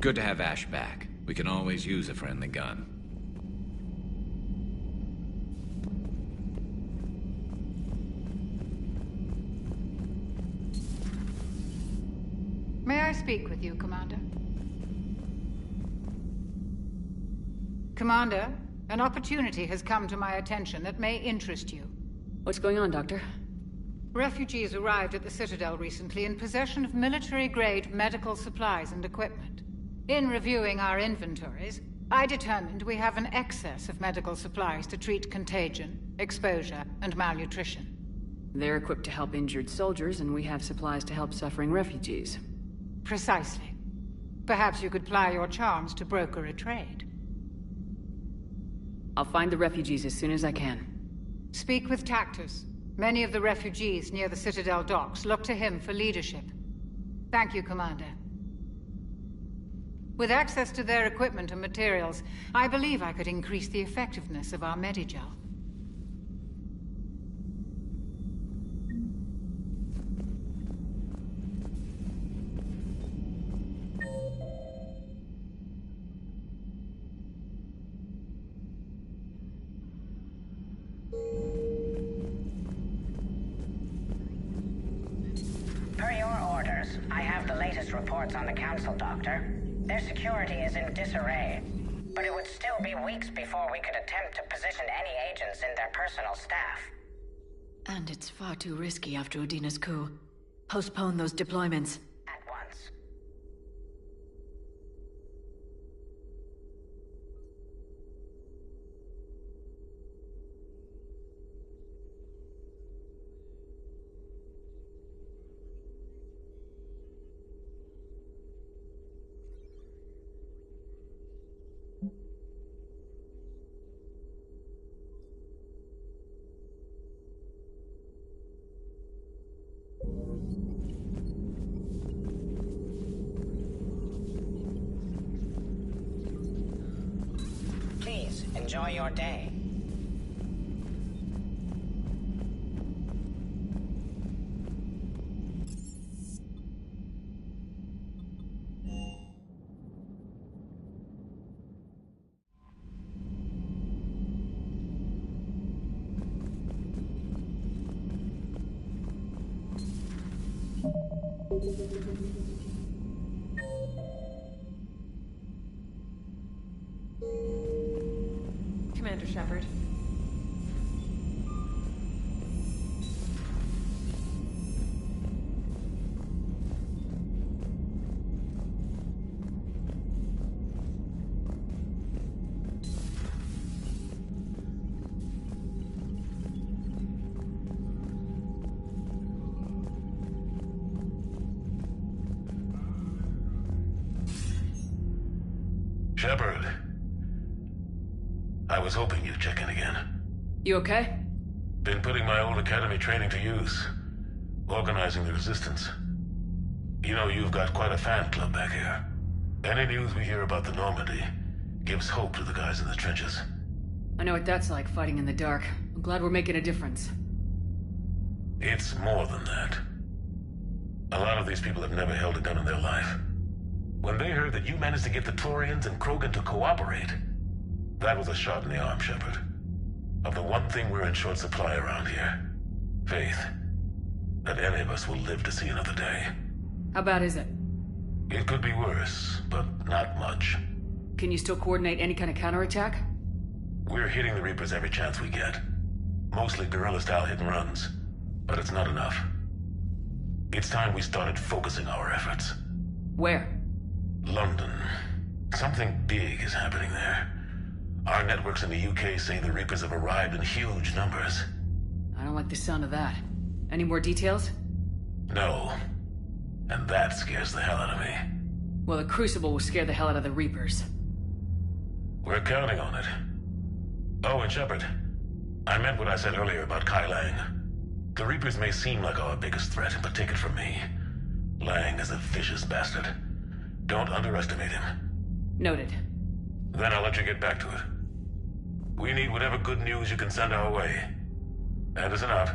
Good to have Ash back. We can always use a friendly gun. May I speak with you, Commander? Commander, an opportunity has come to my attention that may interest you. What's going on, Doctor? Refugees arrived at the Citadel recently in possession of military-grade medical supplies and equipment. In reviewing our inventories, I determined we have an excess of medical supplies to treat contagion, exposure, and malnutrition. They're equipped to help injured soldiers, and we have supplies to help suffering refugees. Precisely. Perhaps you could ply your charms to broker a trade. I'll find the refugees as soon as I can. Speak with Tactus. Many of the refugees near the Citadel docks look to him for leadership. Thank you, Commander. With access to their equipment and materials, I believe I could increase the effectiveness of our Medigel. Per your orders, I have the latest reports on the Council, Doctor. Their security is in disarray, but it would still be weeks before we could attempt to position any agents in their personal staff. And it's far too risky after Udina's coup. Postpone those deployments. At once. Please, enjoy your day. Commander Shepard. Shepard. I was hoping you'd check in again. You okay? Been putting my old academy training to use. Organizing the resistance. You know, you've got quite a fan club back here. Any news we hear about the Normandy gives hope to the guys in the trenches. I know what that's like, fighting in the dark. I'm glad we're making a difference. It's more than that. A lot of these people have never held a gun in their life. When they heard that you managed to get the Turians and Krogan to cooperate, that was a shot in the arm, Shepard. Of the one thing we're in short supply around here. Faith. that any of us will live to see another day. How bad is it? It could be worse, but not much. Can you still coordinate any kind of counterattack? We're hitting the Reapers every chance we get. Mostly guerrilla-style hit-and-runs, but it's not enough. It's time we started focusing our efforts. Where? London. Something big is happening there. Our networks in the UK say the Reapers have arrived in huge numbers. I don't like the sound of that. Any more details? No. And that scares the hell out of me. Well, the Crucible will scare the hell out of the Reapers. We're counting on it. Oh, and Shepard, I meant what I said earlier about Kai Lang. The Reapers may seem like our biggest threat, but take it from me. Lang is a vicious bastard. Don't underestimate him. Noted. Then I'll let you get back to it. We need whatever good news you can send our way. Anderson out.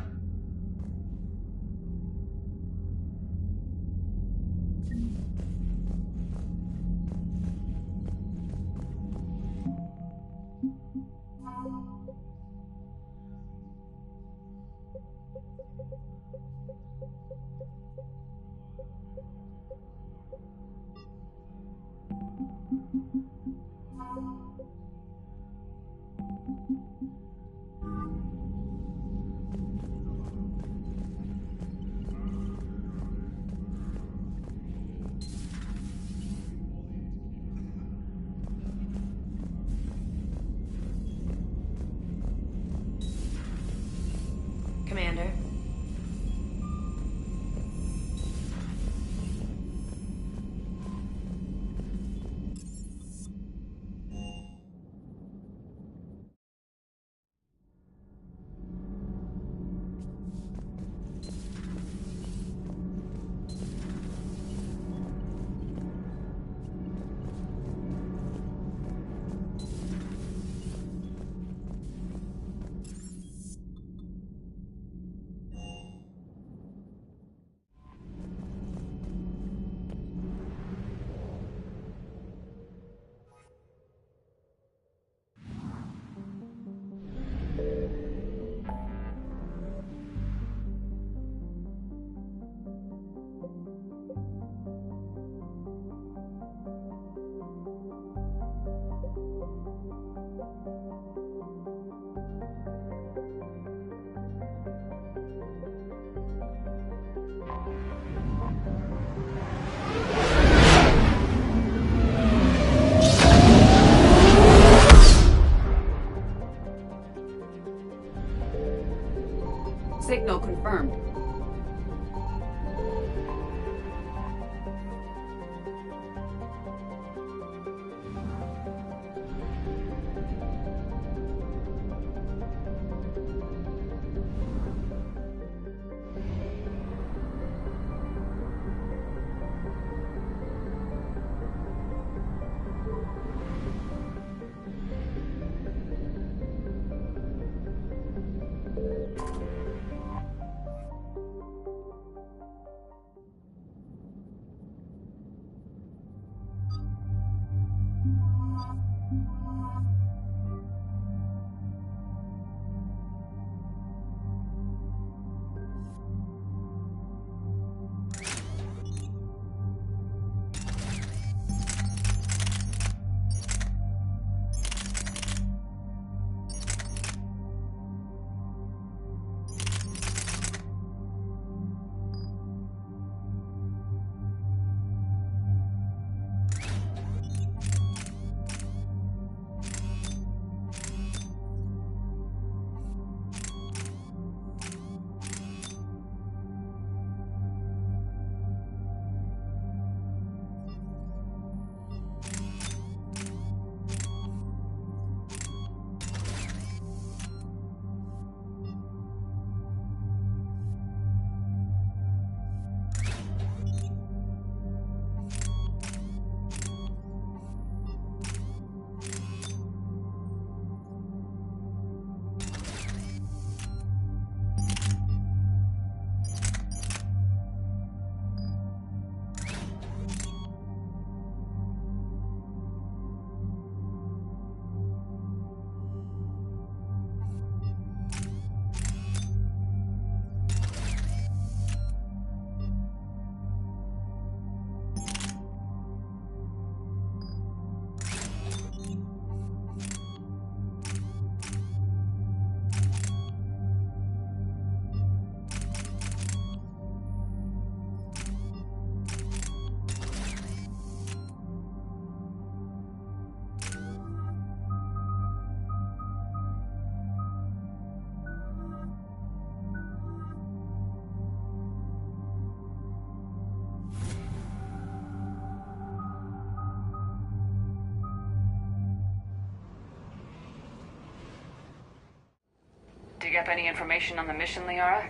dig up any information on the mission, Liara?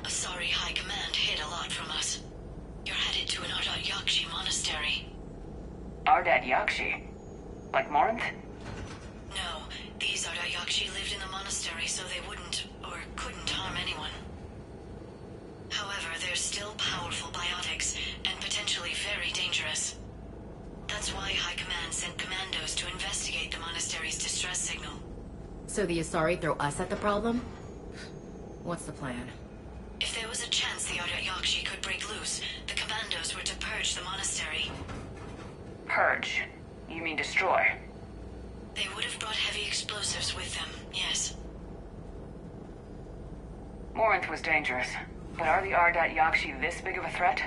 Asari High Command hid a lot from us. You're headed to an Ardat Yakshi monastery. Ardat Yakshi? Like Morinth? No, these Ardat Yakshi lived in the monastery so they wouldn't, or couldn't harm anyone. However, they're still powerful biotics, and potentially very dangerous. That's why High Command sent commandos to investigate the monastery's distress signal. So the Asari throw us at the problem? What's the plan? If there was a chance the Ardat Yakshi could break loose, the commandos were to purge the monastery. Purge? You mean destroy? They would have brought heavy explosives with them, yes. Morinth was dangerous, but are the Ardat Yakshi this big of a threat?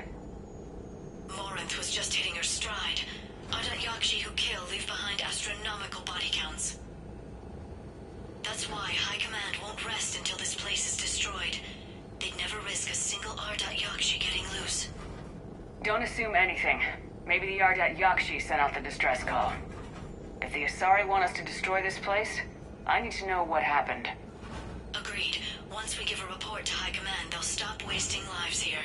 Morinth was just hitting her stride. Ardat Yakshi who kill leave behind astronomical body counts. That's why High Command won't rest until this place is destroyed. They'd never risk a single Ardat Yakshi getting loose. Don't assume anything. Maybe the Ardat Yakshi sent out the distress call. If the Asari want us to destroy this place, I need to know what happened. Agreed. Once we give a report to High Command, they'll stop wasting lives here.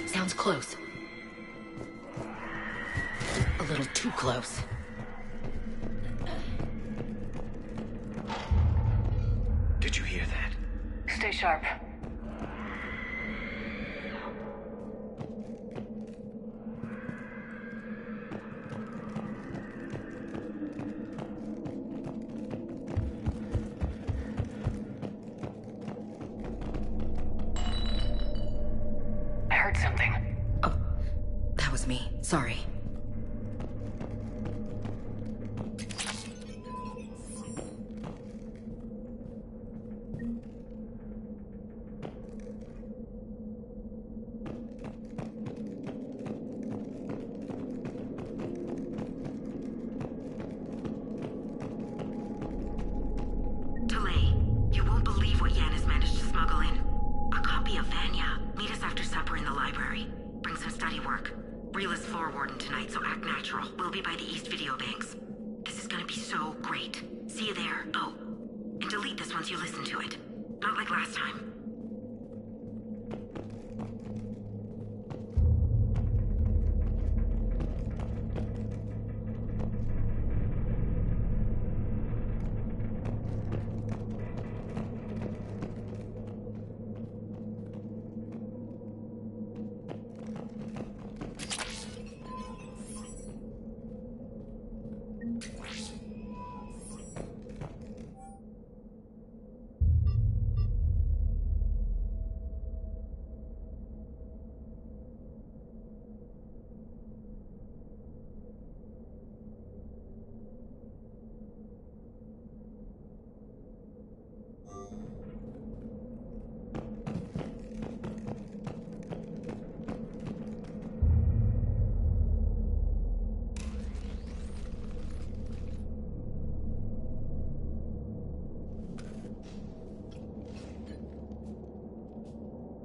Sounds close. A little too close. Did you hear that? Stay sharp. I heard something. Oh, that was me. Sorry. Delay. You won't believe what Yan has managed to smuggle in. A copy of Vanya. Meet us after supper in the library. Bring some study work. Reel is floor warden tonight, so act natural. We'll be by the East Video Banks. This is gonna be so great. See you there. Oh, and delete this once you listen to it. Not like last time.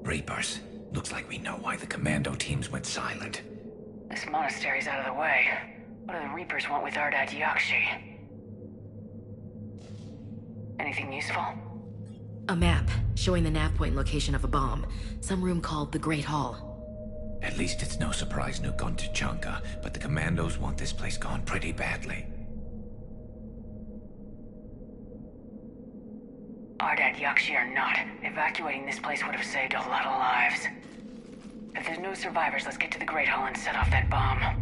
Reapers. Looks like we know why the commando teams went silent. This monastery's out of the way. What do the Reapers want with Ardat Yakshi? Anything useful? A map showing the nav point location of a bomb. Some room called the Great Hall. At least it's no surprise Nuke gone to Chunka, but the commandos want this place gone pretty badly. Ardat Yakshi or not, evacuating this place would have saved a lot of lives. If there's no survivors, let's get to the Great Hall and set off that bomb.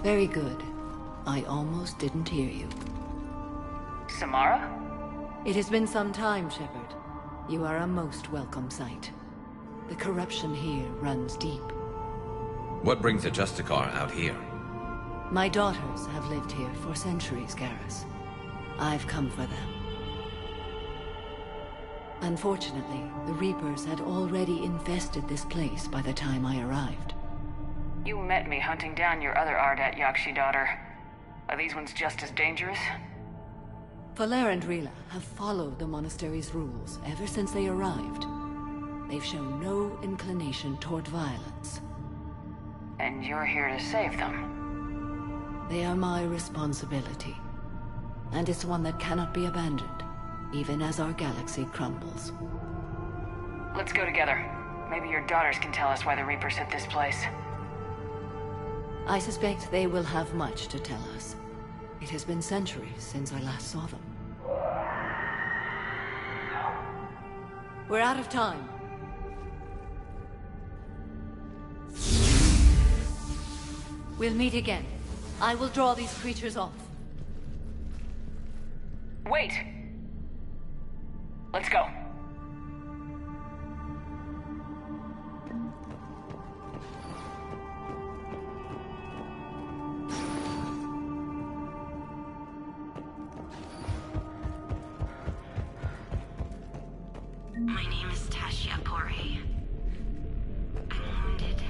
Very good. I almost didn't hear you. Samara? It has been some time, Shepard. You are a most welcome sight. The corruption here runs deep. What brings a Justicar out here? My daughters have lived here for centuries, Garrus. I've come for them. Unfortunately, the Reapers had already infested this place by the time I arrived. You met me hunting down your other Ardat Yakshi daughter. Are these ones just as dangerous? Falere and Rila have followed the monastery's rules ever since they arrived. They've shown no inclination toward violence. And you're here to save them? They are my responsibility. And it's one that cannot be abandoned, even as our galaxy crumbles. Let's go together. Maybe your daughters can tell us why the Reapers hit this place. I suspect they will have much to tell us. It has been centuries since I last saw them. We're out of time. We'll meet again. I will draw these creatures off. Wait! Let's go. My name is Tasha Pore. I'm wounded.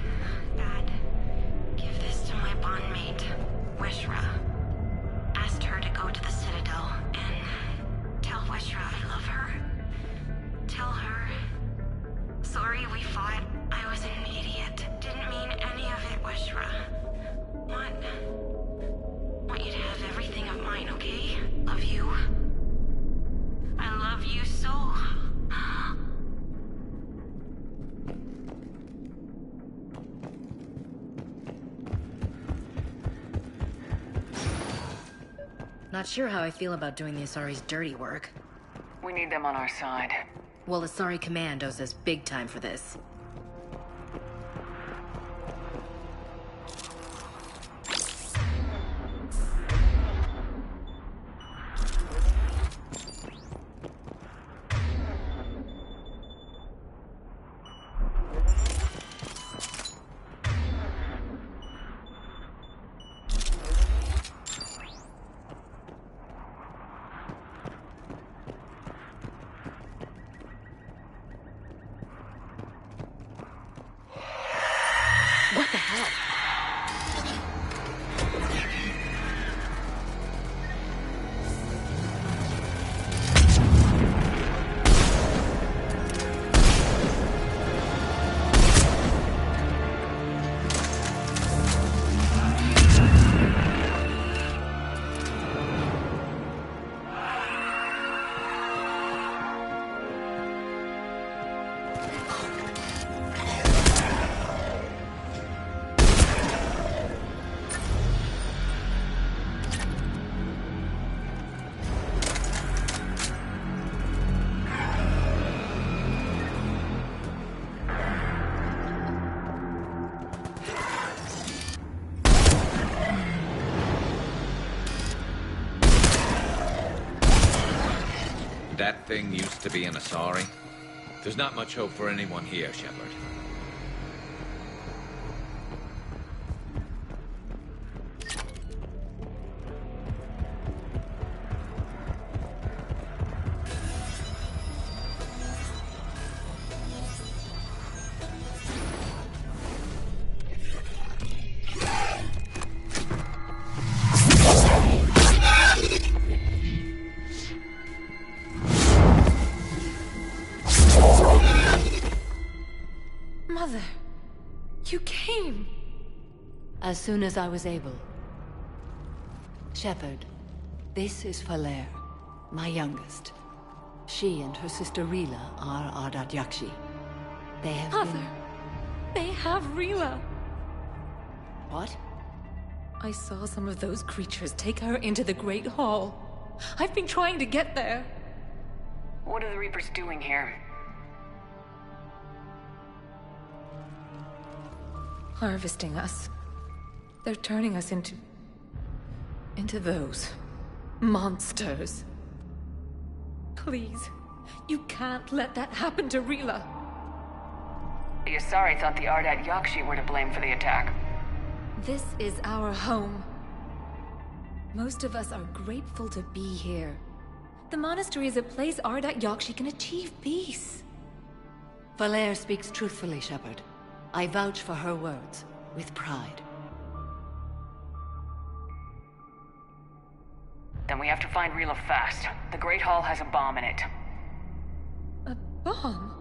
Bad. Give this to my bondmate, Weshra. Asked her to go to the Citadel and tell Weshra I love her. Tell her. Sorry we fought. I was an idiot. Didn't mean any of it, Weshra. Want you to have everything of mine, okay? Love you. I love you so. Not sure how I feel about doing the Asari's dirty work. We need them on our side. Well, Asari Commandos is big time for this. What the hell? That thing used to be an Asari. There's not much hope for anyone here, Shepard. Mother, you came. As soon as I was able. Shepard, this is Falere, my youngest. She and her sister Rila are Ardat Yakshi. They have Mother, they have Rila. What? I saw some of those creatures take her into the Great Hall. I've been trying to get there. What are the Reapers doing here? Harvesting us. They're turning us into those monsters. Please, you can't let that happen to Rila. The Asari thought the Ardat Yakshi were to blame for the attack. This is our home. Most of us are grateful to be here. The monastery is a place Ardat Yakshi can achieve peace. Valere speaks truthfully, Shepard. I vouch for her words, with pride. Then we have to find Rila fast. The Great Hall has a bomb in it. A bomb?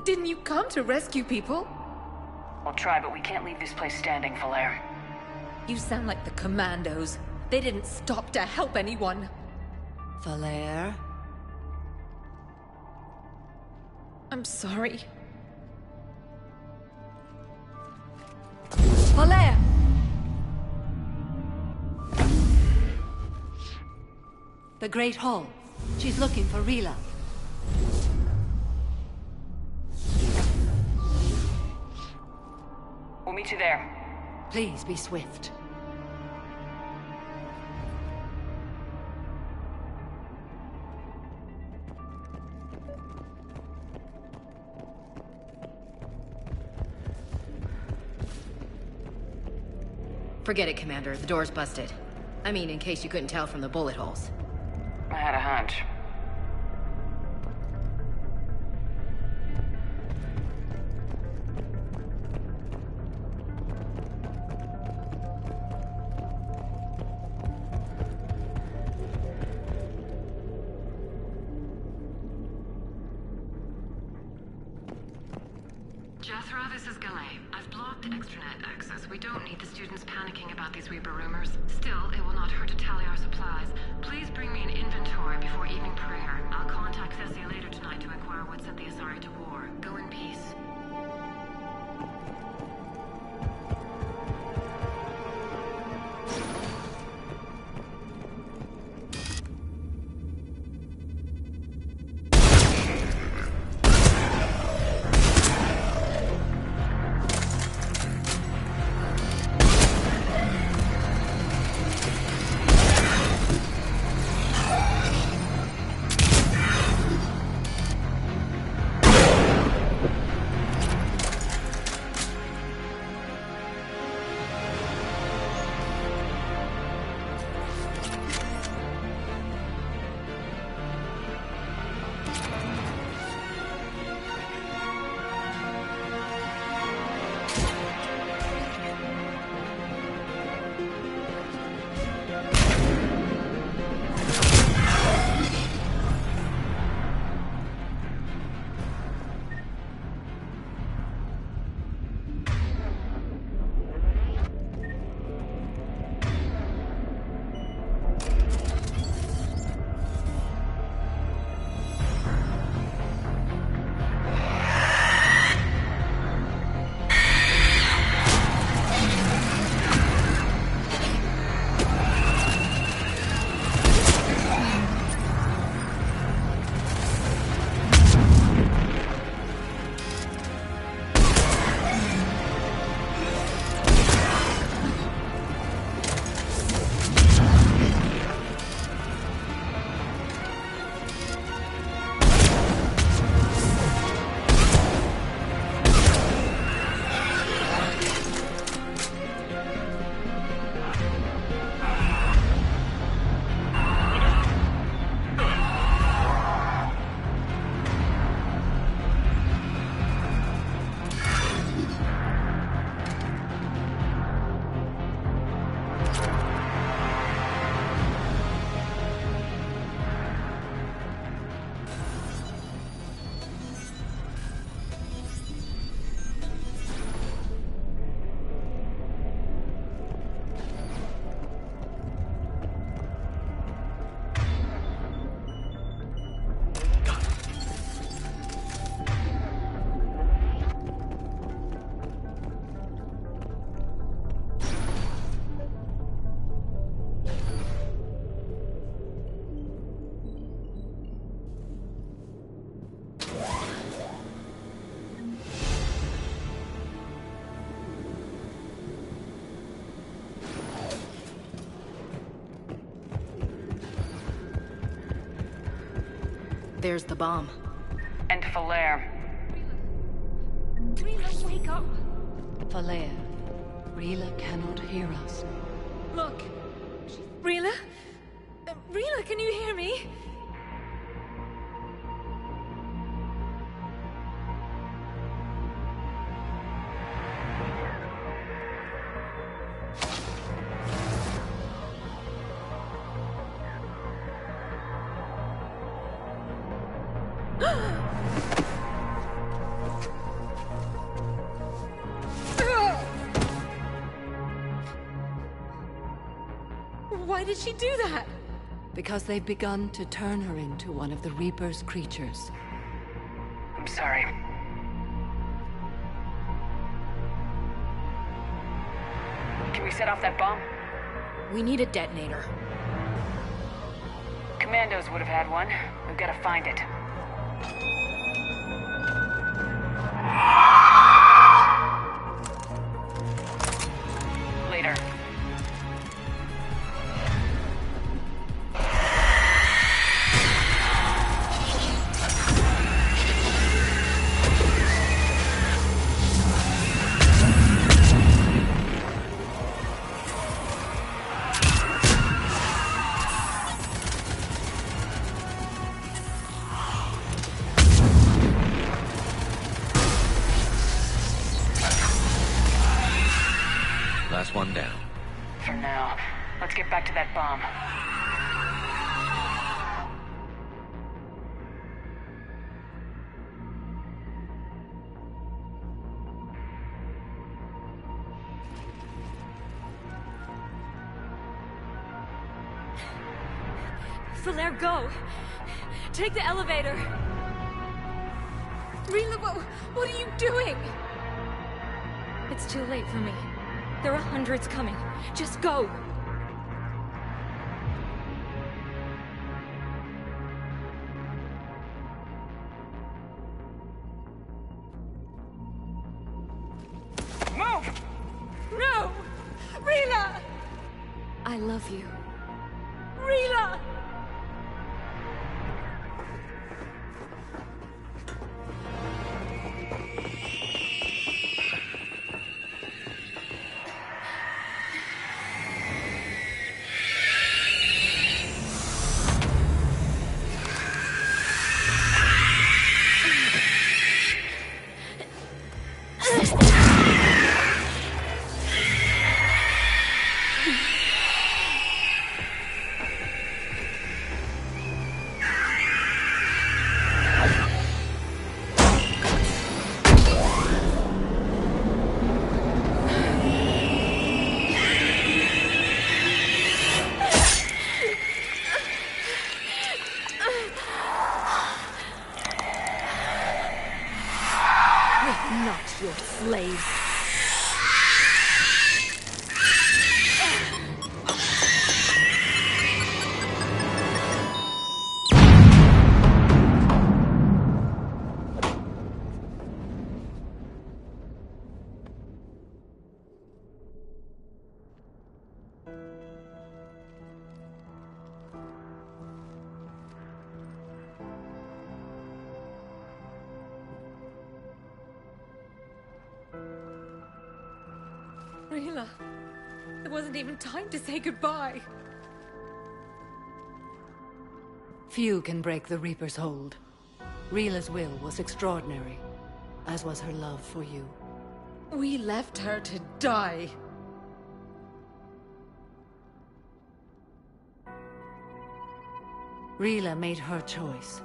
Didn't you come to rescue people? We'll try, but we can't leave this place standing, Valere. You sound like the Commandos. They didn't stop to help anyone. Valere? I'm sorry. Valere! The Great Hall. She's looking for Rila. We'll meet you there. Please be swift. Forget it, Commander. The door's busted. I mean, in case you couldn't tell from the bullet holes. I had a hunch. Jethro, this is Galay. I've blocked extranet access. We don't need the students panicking about these Reaper rumors. Still, it will not hurt to tally our supplies. Please bring me an inventory before evening prayer. I'll contact Thessia later tonight to inquire what sent the Asari to war. Go in peace. There's the bomb. And Falere. Rila, wake up! Falere, Rila cannot hear us. Look! Rila? Rila, can you hear me? Why did she do that? Because they've begun to turn her into one of the Reaper's creatures. I'm sorry. Can we set off that bomb? We need a detonator. Commandos would have had one. We've got to find it. Later. Last one down. For now, let's get back to that bomb. Falere, go! Take the elevator! Rila, what are you doing? It's too late for me. There are hundreds coming. Just go! Move! No! Rila! I love you. Rila! Not your slave. Rila, it wasn't even time to say goodbye. Few can break the Reaper's hold. Rila's will was extraordinary, as was her love for you. We left her to die. Rila made her choice,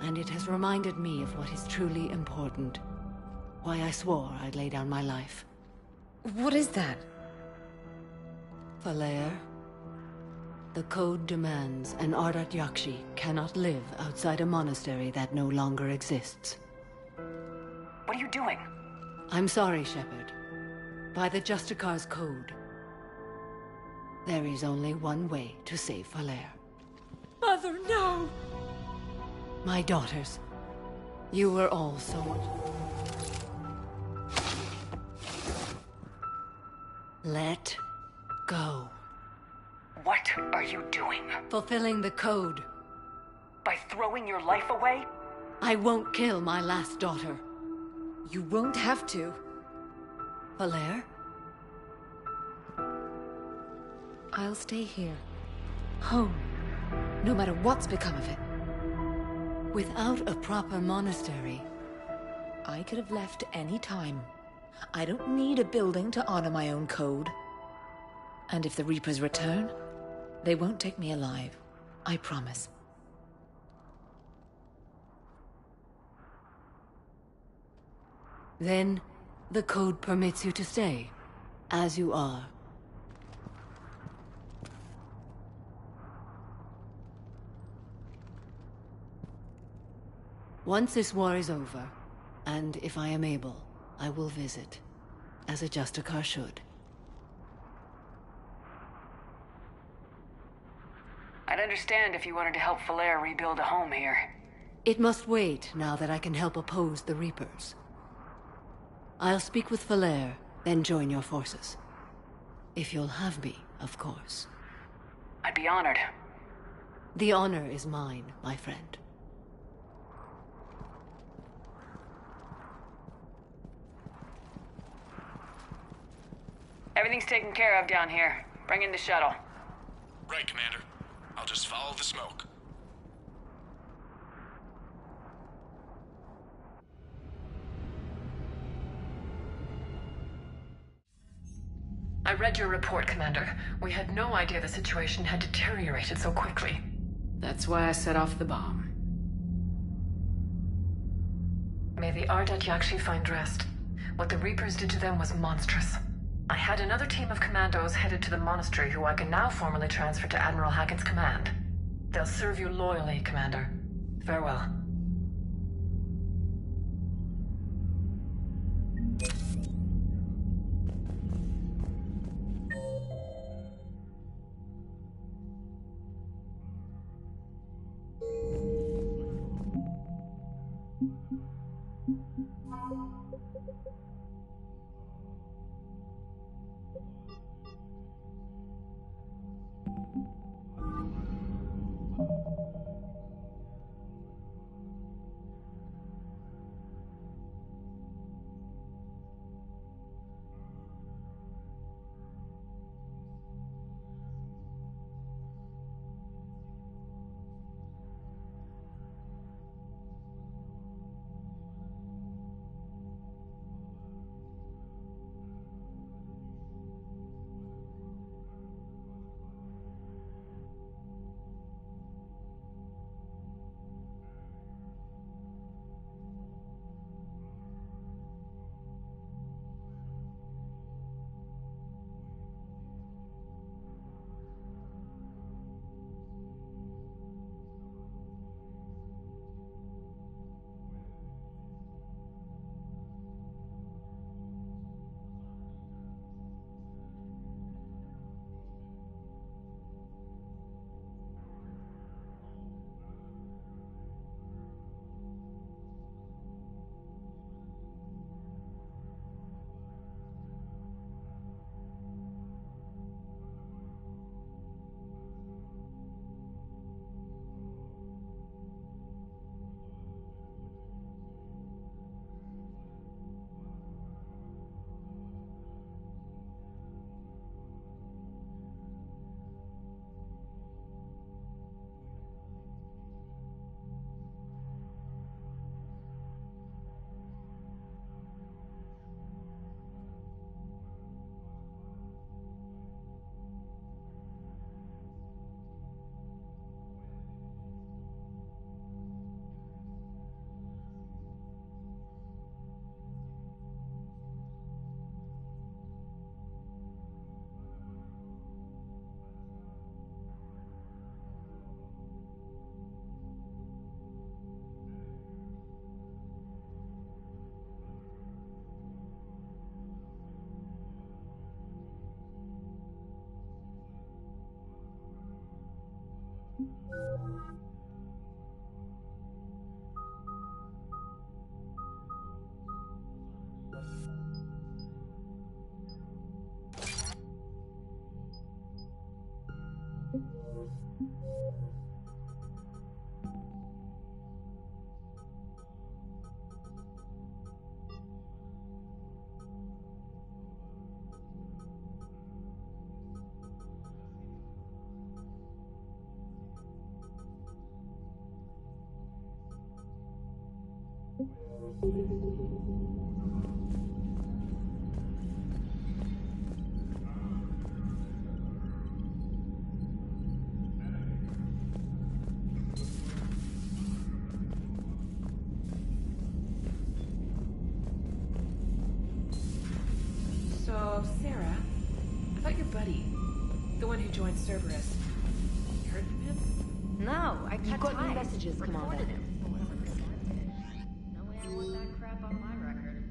and it has reminded me of what is truly important. Why I swore I'd lay down my life. What is that? Falere, the code demands an Ardat Yakshi cannot live outside a monastery that no longer exists. What are you doing? I'm sorry, Shepard. By the Justicar's code, there is only one way to save Falere. Mother, no! My daughters, you were all sold. Let go. What are you doing? Fulfilling the code. By throwing your life away? I won't kill my last daughter. You won't have to. Valere? I'll stay here. Home. No matter what's become of it. Without a proper monastery, I could have left any time. I don't need a building to honor my own code. And if the Reapers return, they won't take me alive. I promise. then the code permits you to stay, as you are. Once this war is over, and if I am able, I will visit, as a Justicar should. I'd understand if you wanted to help Valere rebuild a home here. It must wait now that I can help oppose the Reapers. I'll speak with Valere, then join your forces. If you'll have me, of course. I'd be honored. The honor is mine, my friend. Everything's taken care of down here. Bring in the shuttle. Right, Commander. I'll just follow the smoke. I read your report, Commander. We had no idea the situation had deteriorated so quickly. That's why I set off the bomb. May the Ardat Yakshi find rest. What the Reapers did to them was monstrous. I had another team of commandos headed to the monastery who I can now formally transfer to Admiral Hackett's command. They'll serve you loyally, Commander. Farewell. So, Sarah, about your buddy, the one who joined Cerberus. You heard from him? No, I You got any messages, Commander. No way I want that crap on my record.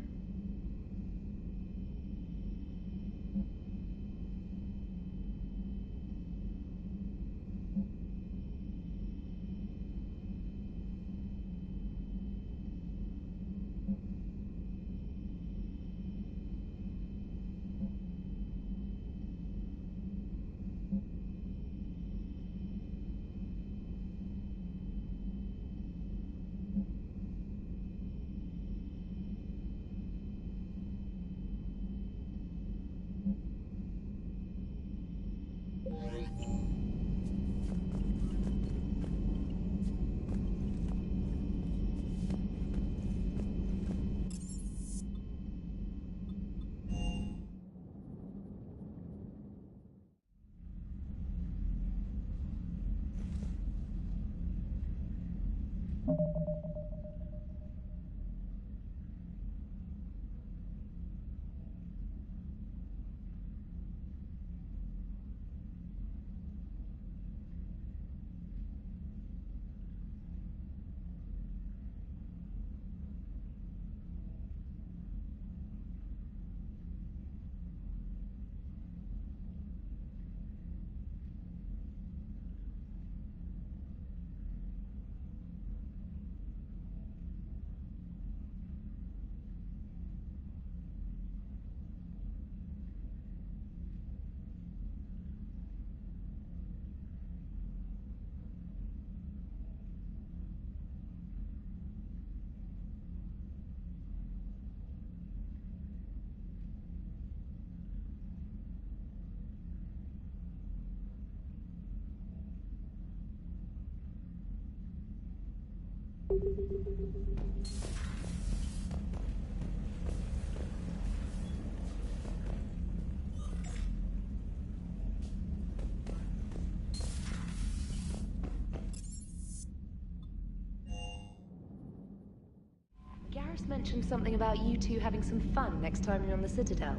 Garrus mentioned something about you two having some fun next time you're on the Citadel.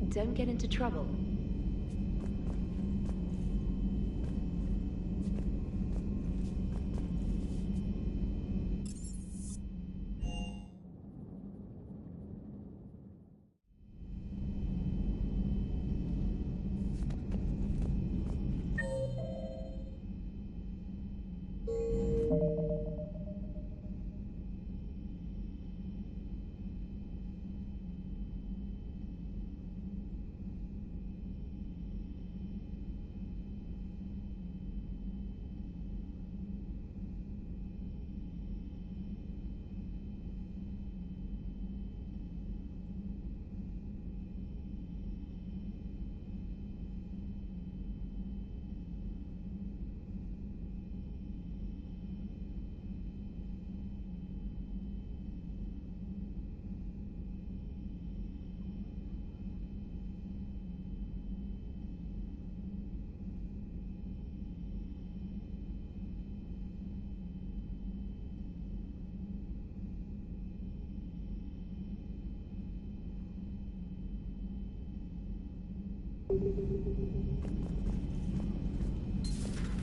Don't get into trouble.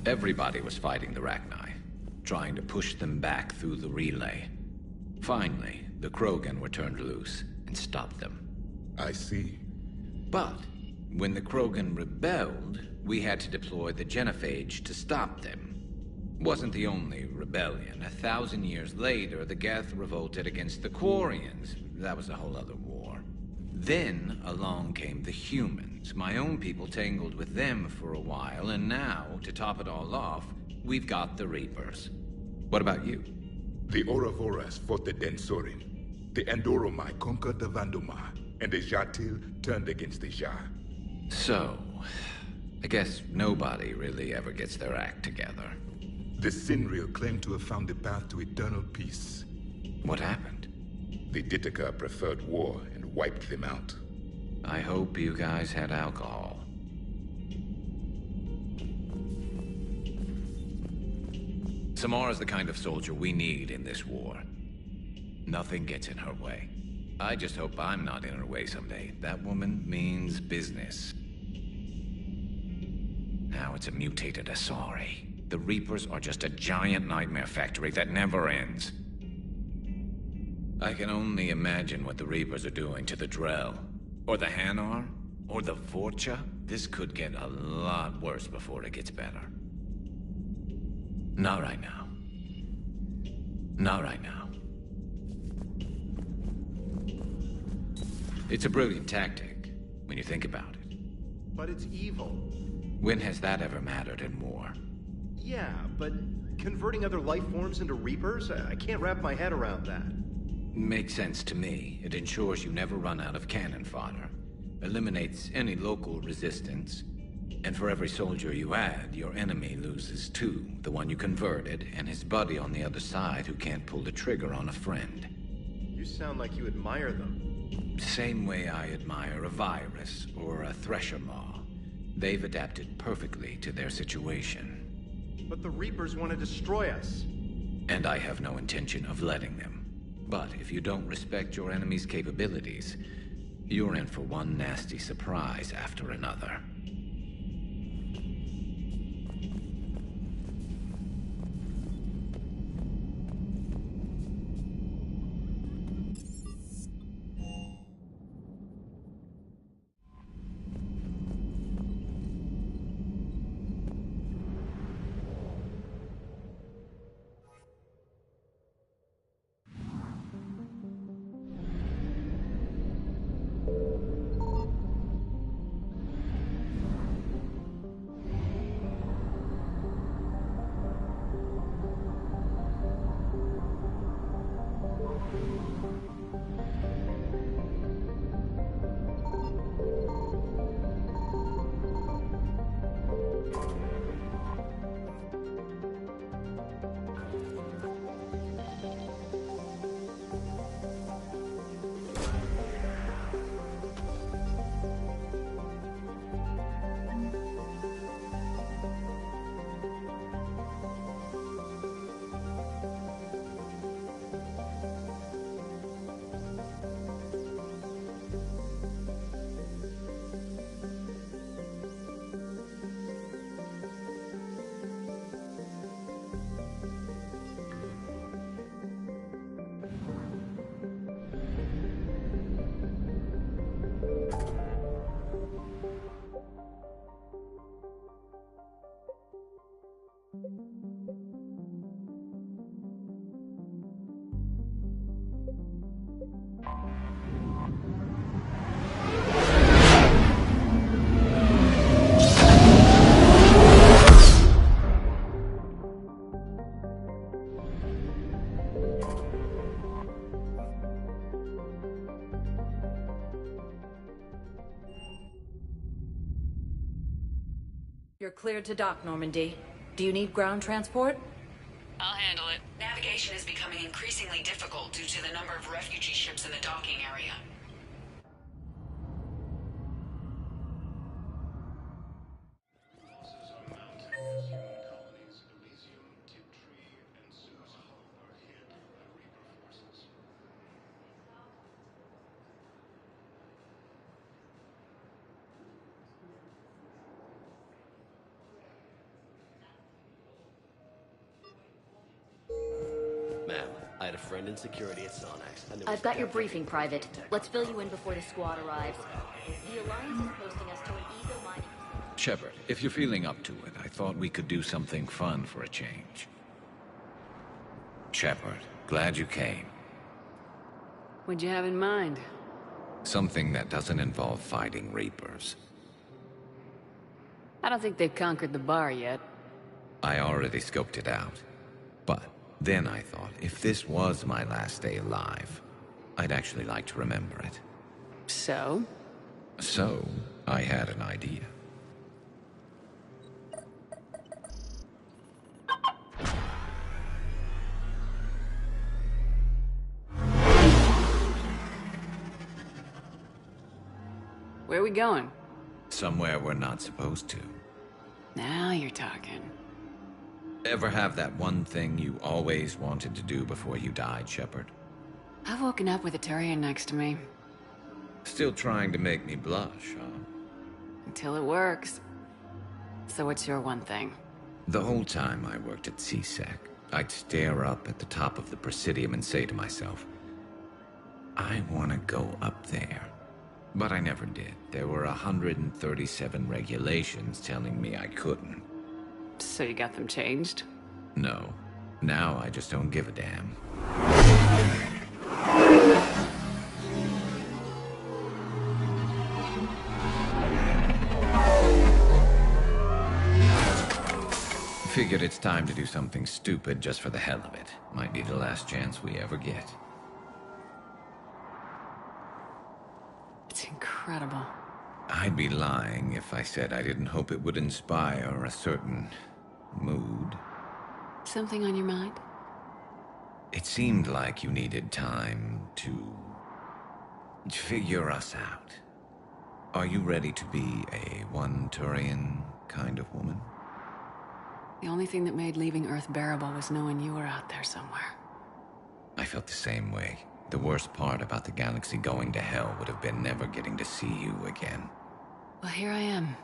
Everybody was fighting the Rachni, trying to push them back through the relay. Finally, the Krogan were turned loose and stopped them. I see. But when the Krogan rebelled, we had to deploy the Genophage to stop them. Wasn't the only rebellion. 1,000 years later, the Geth revolted against the Quarians. That was a whole other war. Then along came the humans. My own people tangled with them for a while, and now, to top it all off, we've got the Reapers. What about you? The Ouroboros fought the Densorin. The Andoromai conquered the Vandomar, and the Jatil turned against the Jah. So, I guess nobody really ever gets their act together. The Sinriel claimed to have found the path to eternal peace. What happened? The Ditaka preferred war and wiped them out. I hope you guys had alcohol. Samara's the kind of soldier we need in this war. Nothing gets in her way. I just hope I'm not in her way someday. That woman means business. Now it's a mutated Asari. The Reapers are just a giant nightmare factory that never ends. I can only imagine what the Reapers are doing to the Drell. Or the Hanar. Or the Vorcha. This could get a lot worse before it gets better. Not right now. Not right now. It's a brilliant tactic, when you think about it. But it's evil. When has that ever mattered in war? Yeah, but converting other life forms into Reapers? I can't wrap my head around that. Makes sense to me. It ensures you never run out of cannon fodder. Eliminates any local resistance. And for every soldier you add, your enemy loses two. The one you converted, and his buddy on the other side who can't pull the trigger on a friend. You sound like you admire them. Same way I admire a virus or a thresher maw. They've adapted perfectly to their situation. But the Reapers want to destroy us. And I have no intention of letting them. But if you don't respect your enemy's capabilities, you're in for one nasty surprise after another. You're cleared to dock, Normandy. Do you need ground transport? I'll handle it. Navigation is becoming increasingly difficult due to the number of refugee ships in the docking area. Ma'am, I had a friend in security at Sonax. I've got your briefing, Private. Let's fill you in before the squad arrives. The Alliance is posting us to an Eagle mining... Shepard, if you're feeling up to it, I thought we could do something fun for a change. Shepard, glad you came. What'd you have in mind? Something that doesn't involve fighting Reapers. I don't think they've conquered the bar yet. I already scoped it out. But then I thought, if this was my last day alive, I'd actually like to remember it. So? So, I had an idea. Where are we going? Somewhere we're not supposed to. Now you're talking. Ever have that one thing you always wanted to do before you died, Shepard? I've woken up with a Turian next to me. Still trying to make me blush, huh? Until it works. So what's your one thing? The whole time I worked at CSEC, I'd stare up at the top of the Presidium and say to myself, I want to go up there. But I never did. There were 137 regulations telling me I couldn't. So you got them changed? No. Now I just don't give a damn. Figured it's time to do something stupid just for the hell of it. Might be the last chance we ever get. It's incredible. I'd be lying if I said I didn't hope it would inspire a certain mood. Something on your mind? It seemed like you needed time to figure us out. Are you ready to be a one Turian kind of woman? The only thing that made leaving Earth bearable was knowing you were out there somewhere. I felt the same way. The worst part about the galaxy going to hell would have been never getting to see you again. Well, here I am.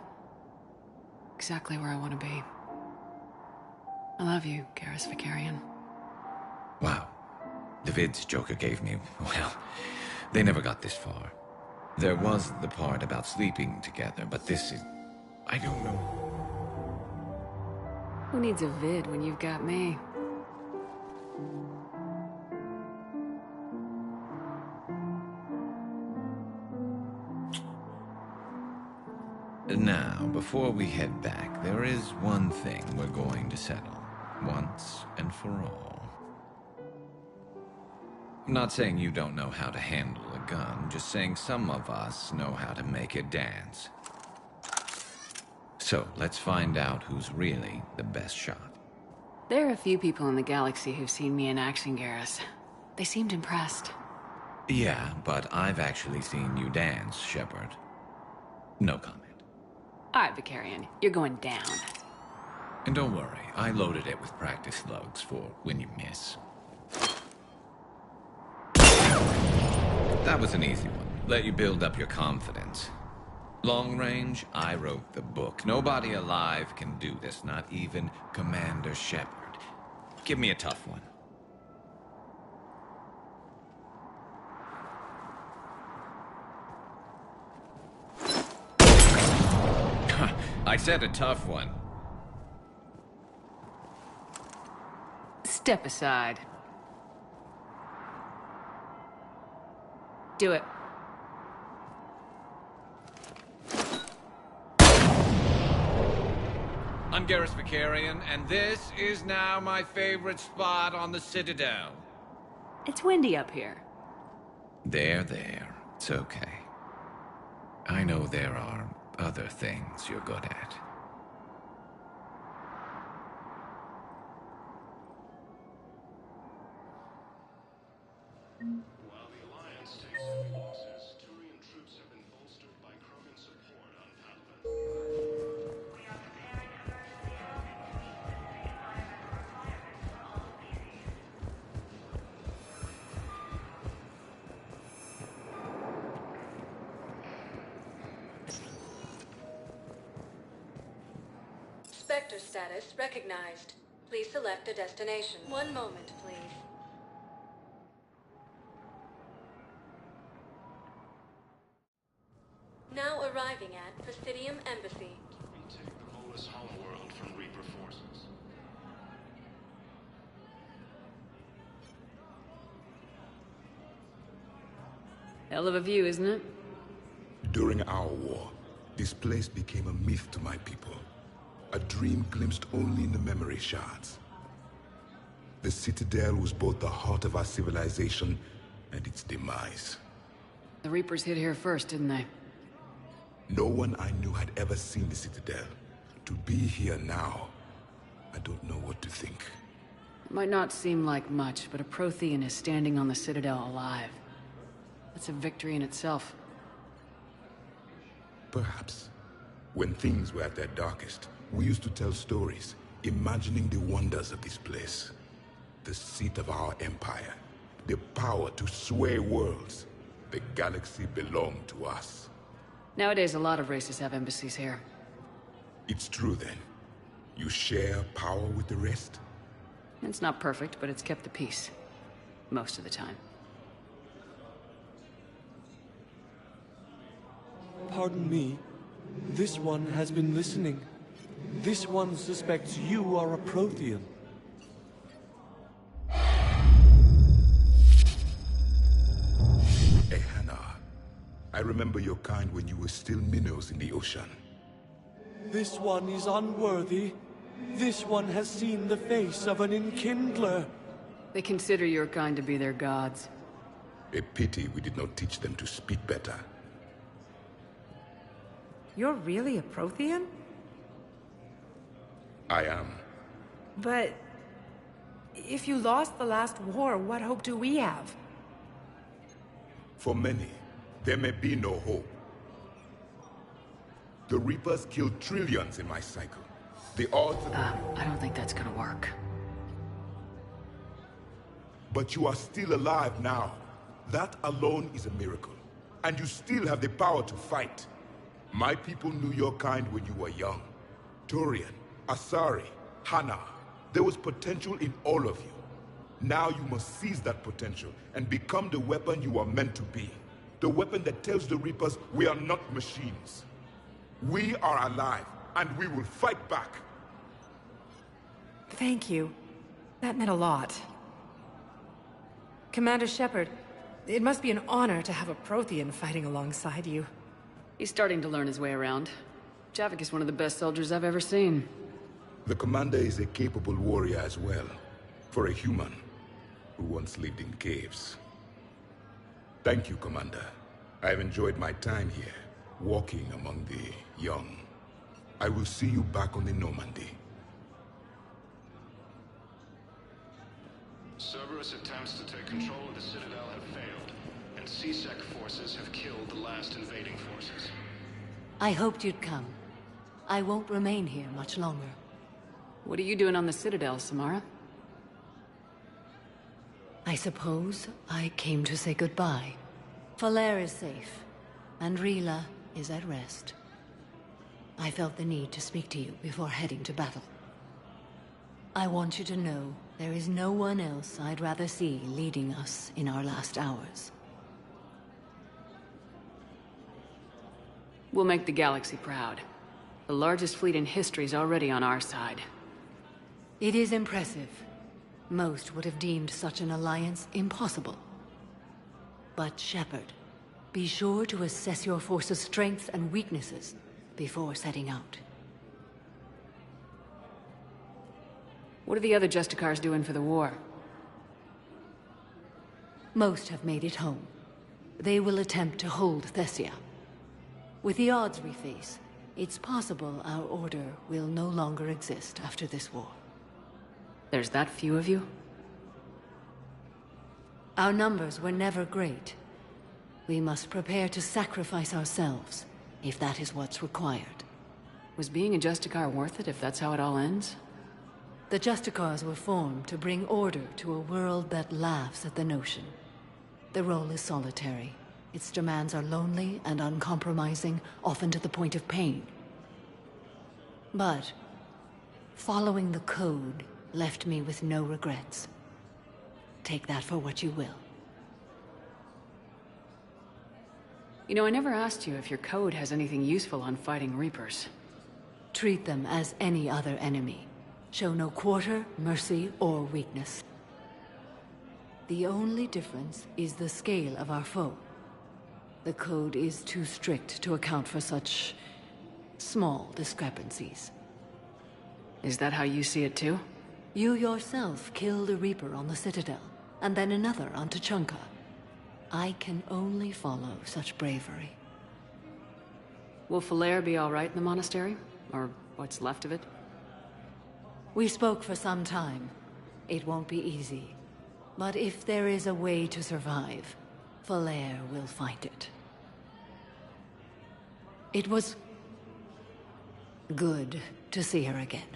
Exactly where I want to be. I love you, Garrus Vakarian. Wow. The vids Joker gave me, well, they never got this far. There was the part about sleeping together, but this is... I don't know. Who needs a vid when you've got me? Now, before we head back, there is one thing we're going to settle, once and for all. I'm not saying you don't know how to handle a gun, just saying some of us know how to make it dance. So, let's find out who's really the best shot. There are a few people in the galaxy who've seen me in action, Garrus. They seemed impressed. Yeah, but I've actually seen you dance, Shepard. No comment. All right, Vakarian, you're going down. And don't worry, I loaded it with practice slugs for when you miss. That was an easy one. Let you build up your confidence. Long range, I wrote the book. Nobody alive can do this, not even Commander Shepard. Give me a tough one. I said a tough one. Step aside. Do it. I'm Garrus Vakarian, and this is now my favorite spot on the Citadel. It's windy up here. There. It's okay. I know there are other things you're good at. While the Alliance takes some losses, Turian troops have been bolstered by Krogan support on Padawan. Spectre status recognized. Please select a destination. One moment, please. Now arriving at Presidium Embassy. Retake the Volus homeworld from Reaper forces. Hell of a view, isn't it? During our war, this place became a myth to my people. A dream glimpsed only in the memory shards. The Citadel was both the heart of our civilization and its demise. The Reapers hit here first, didn't they? No one I knew had ever seen the Citadel. To be here now, I don't know what to think. It might not seem like much, but a Prothean is standing on the Citadel alive. That's a victory in itself. Perhaps. When things were at their darkest, we used to tell stories, imagining the wonders of this place. The seat of our empire. The power to sway worlds. The galaxy belonged to us. Nowadays, a lot of races have embassies here. It's true then. You share power with the rest? It's not perfect, but it's kept the peace. Most of the time. Pardon me. This one has been listening. This one suspects you are a Prothean. Ehana. I remember your kind when you were still minnows in the ocean. This one is unworthy. This one has seen the face of an enkindler. They consider your kind to be their gods. A pity we did not teach them to speak better. You're really a Prothean? I am. But... if you lost the last war, what hope do we have? For many, there may be no hope. The Reapers killed trillions in my cycle. The odds of... I don't think that's gonna work. But you are still alive now. That alone is a miracle. And you still have the power to fight. My people knew your kind when you were young. Turian, Asari, Hana. There was potential in all of you. Now you must seize that potential and become the weapon you are meant to be. The weapon that tells the Reapers we are not machines. We are alive, and we will fight back. Thank you. That meant a lot. Commander Shepard, it must be an honor to have a Prothean fighting alongside you. He's starting to learn his way around. Javik is one of the best soldiers I've ever seen. The commander is a capable warrior as well, for a human who once lived in caves. Thank you, Commander. I have enjoyed my time here, walking among the young. I will see you back on the Normandy. Cerberus attempts to take control of the Citadel have failed, and CSEC forces have killed the last invading forces. I hoped you'd come. I won't remain here much longer. What are you doing on the Citadel, Samara? I suppose I came to say goodbye. Falere is safe, and Rila is at rest. I felt the need to speak to you before heading to battle. I want you to know there is no one else I'd rather see leading us in our last hours. We'll make the galaxy proud. The largest fleet in history is already on our side. It is impressive. Most would have deemed such an alliance impossible. But Shepard, be sure to assess your force's strengths and weaknesses before setting out. What are the other Justicars doing for the war? Most have made it home. They will attempt to hold Thessia. With the odds we face, it's possible our order will no longer exist after this war. There's that few of you? Our numbers were never great. We must prepare to sacrifice ourselves, if that is what's required. Was being a Justicar worth it if that's how it all ends? The Justicars were formed to bring order to a world that laughs at the notion. The role is solitary. Its demands are lonely and uncompromising, often to the point of pain. But following the code left me with no regrets. Take that for what you will. You know, I never asked you if your code has anything useful on fighting Reapers. Treat them as any other enemy. Show no quarter, mercy, or weakness. The only difference is the scale of our foe. The code is too strict to account for such small discrepancies. Is that how you see it too? You yourself killed a Reaper on the Citadel, and then another on Tuchanka. I can only follow such bravery. Will Falere be all right in the monastery? Or what's left of it? We spoke for some time. It won't be easy. But if there is a way to survive, Falere will find it. It was good to see her again.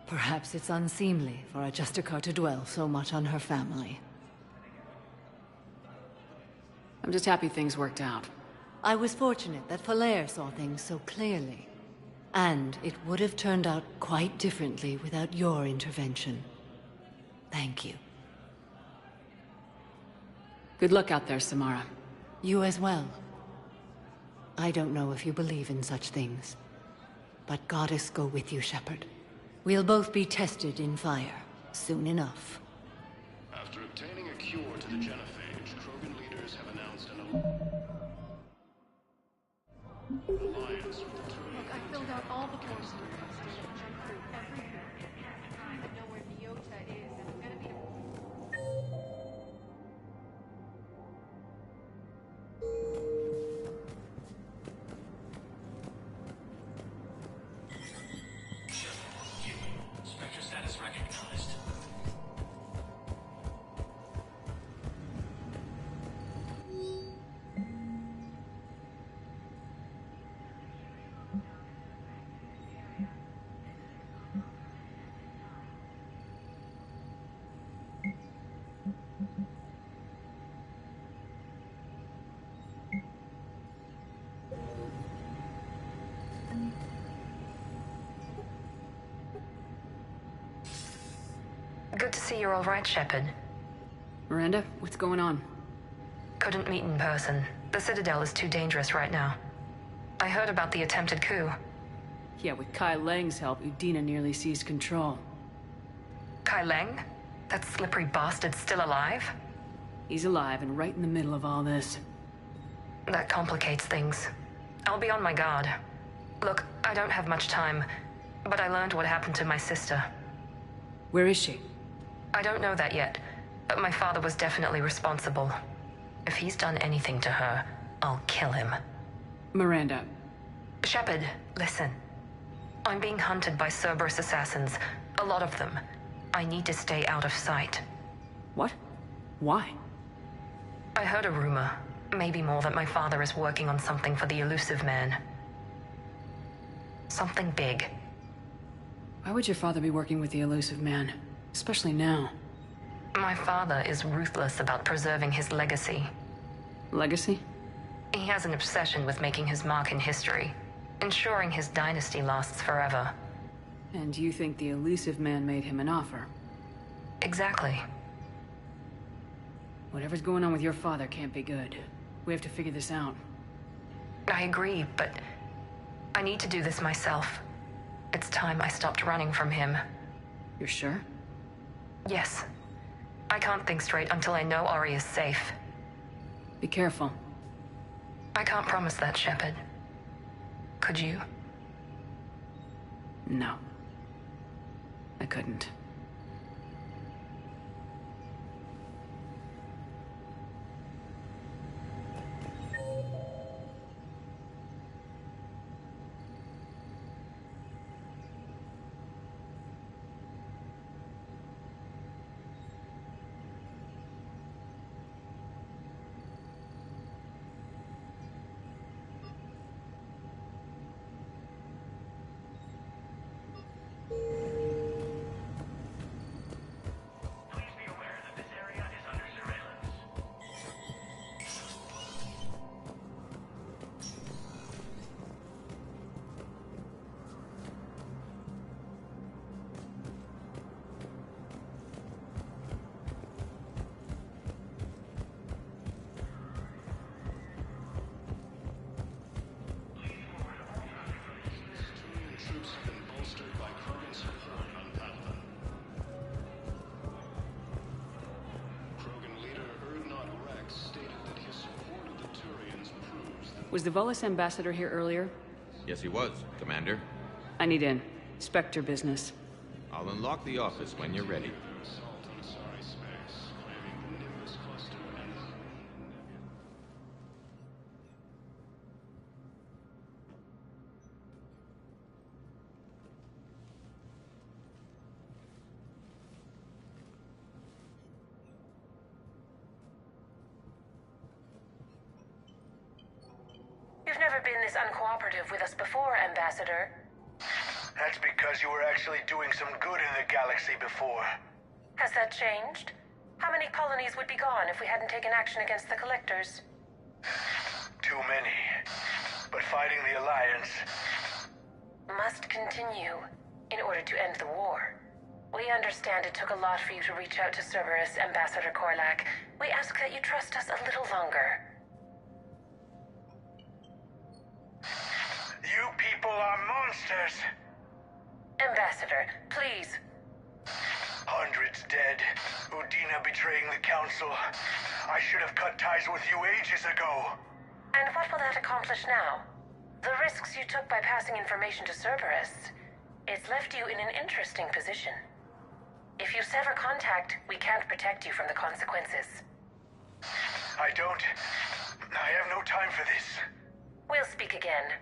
Perhaps it's unseemly for a Justicar to dwell so much on her family. I'm just happy things worked out. I was fortunate that Falair saw things so clearly. And it would have turned out quite differently without your intervention. Thank you. Good luck out there, Samara. You as well. I don't know if you believe in such things, but Goddess go with you, Shepard. We'll both be tested in fire, soon enough. After obtaining a cure to the genophage, Krogan leaders have announced an alliance with the Turians. Look, I filled out all the forms you requested and jumped through everything. I even know where Nyota is, and I'm gonna be... Spectre status recognized. Good to see you're all right, Shepard. Miranda, what's going on? Couldn't meet in person. The Citadel is too dangerous right now. I heard about the attempted coup. Yeah, with Kai Leng's help, Udina nearly seized control. Kai Leng? That slippery bastard's still alive? He's alive and right in the middle of all this. That complicates things. I'll be on my guard. Look, I don't have much time, but I learned what happened to my sister. Where is she? I don't know that yet, but my father was definitely responsible. If he's done anything to her, I'll kill him. Miranda. Shepard, listen. I'm being hunted by Cerberus assassins. A lot of them. I need to stay out of sight. What? Why? I heard a rumor, maybe more, that my father is working on something for the Elusive Man. Something big. Why would your father be working with the Elusive Man? Especially now. My father is ruthless about preserving his legacy. Legacy? He has an obsession with making his mark in history, ensuring his dynasty lasts forever. And you think the Elusive Man made him an offer? Exactly. Whatever's going on with your father can't be good. We have to figure this out. I agree, but I need to do this myself. It's time I stopped running from him. You're sure? Yes. I can't think straight until I know Ori is safe. Be careful. I can't promise that, Shepard. Could you? No. I couldn't. Was the Volus ambassador here earlier? Yes, he was, Commander. I need in. Spectre business. I'll unlock the office when you're ready. You've never never been this uncooperative with us before, Ambassador. That's because you were actually doing some good in the galaxy before. Has that changed? How many colonies would be gone if we hadn't taken action against the Collectors? Too many. But fighting the Alliance must continue in order to end the war. We understand it took a lot for you to reach out to Cerberus, Ambassador Korlak. We ask that you trust us a little longer. You people are monsters! Ambassador, please. Hundreds dead. Udina betraying the Council. I should have cut ties with you ages ago. And what will that accomplish now? The risks you took by passing information to Cerberus, it's left you in an interesting position. If you sever contact, we can't protect you from the consequences. I have no time for this. We'll speak again.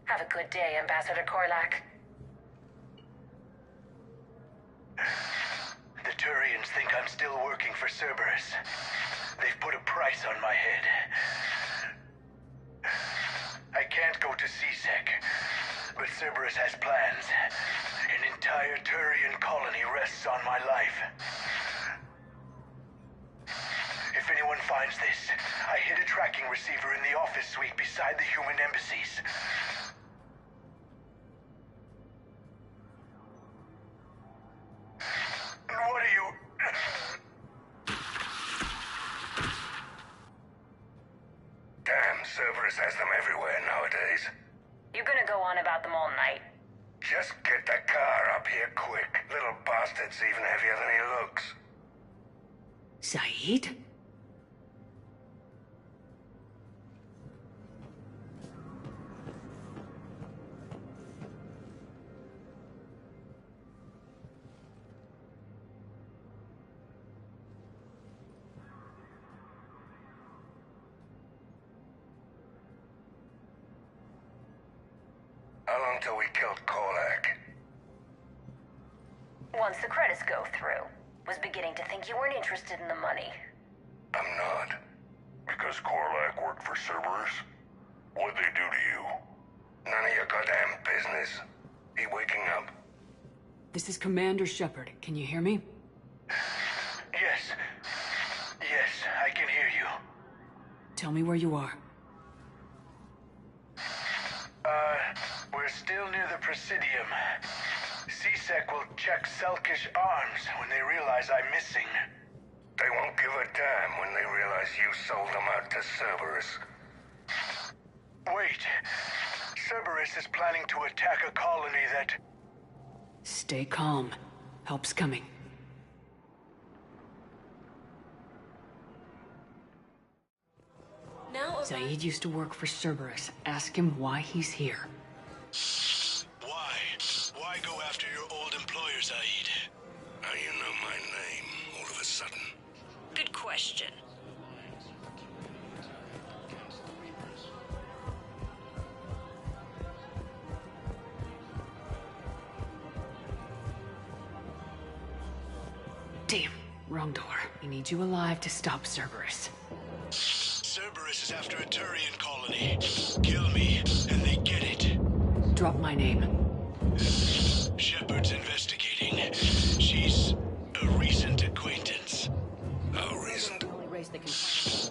Have a good day, Ambassador Korlak. The Turians think I'm still working for Cerberus. They've put a price on my head. I can't go to C-Sec, but Cerberus has plans. An entire Turian colony rests on my life. If anyone finds this, I hid a tracking receiver in the office suite beside the human embassies. What are you... Damn, Cerberus has them everywhere nowadays. You're gonna go on about them all night. Just get the car up here quick. Little bastard's even heavier than he looks. Saeed? How long till we killed Korlak? Once the credits go through. Was beginning to think you weren't interested in the money. I'm not. Because Korlak worked for Cerberus? What'd they do to you? None of your goddamn business. He waking up? This is Commander Shepard. Can you hear me? Yes. Yes, I can hear you. Tell me where you are. We're still near the Presidium. C-Sec will check Selkish arms when they realize I'm missing. They won't give a damn when they realize you sold them out to Cerberus. Wait. Cerberus is planning to attack a colony that... Stay calm. Help's coming. Now Saeed used to work for Cerberus. Ask him why he's here. Why? Why go after your old employer, Saeed? How you know my name all of a sudden? Good question. Damn, wrong door. He needs you alive to stop Cerberus. Cerberus is after a Turian colony. Kill me, and they get it. Drop my name. Shepard's investigating. She's a recent acquaintance. How recent?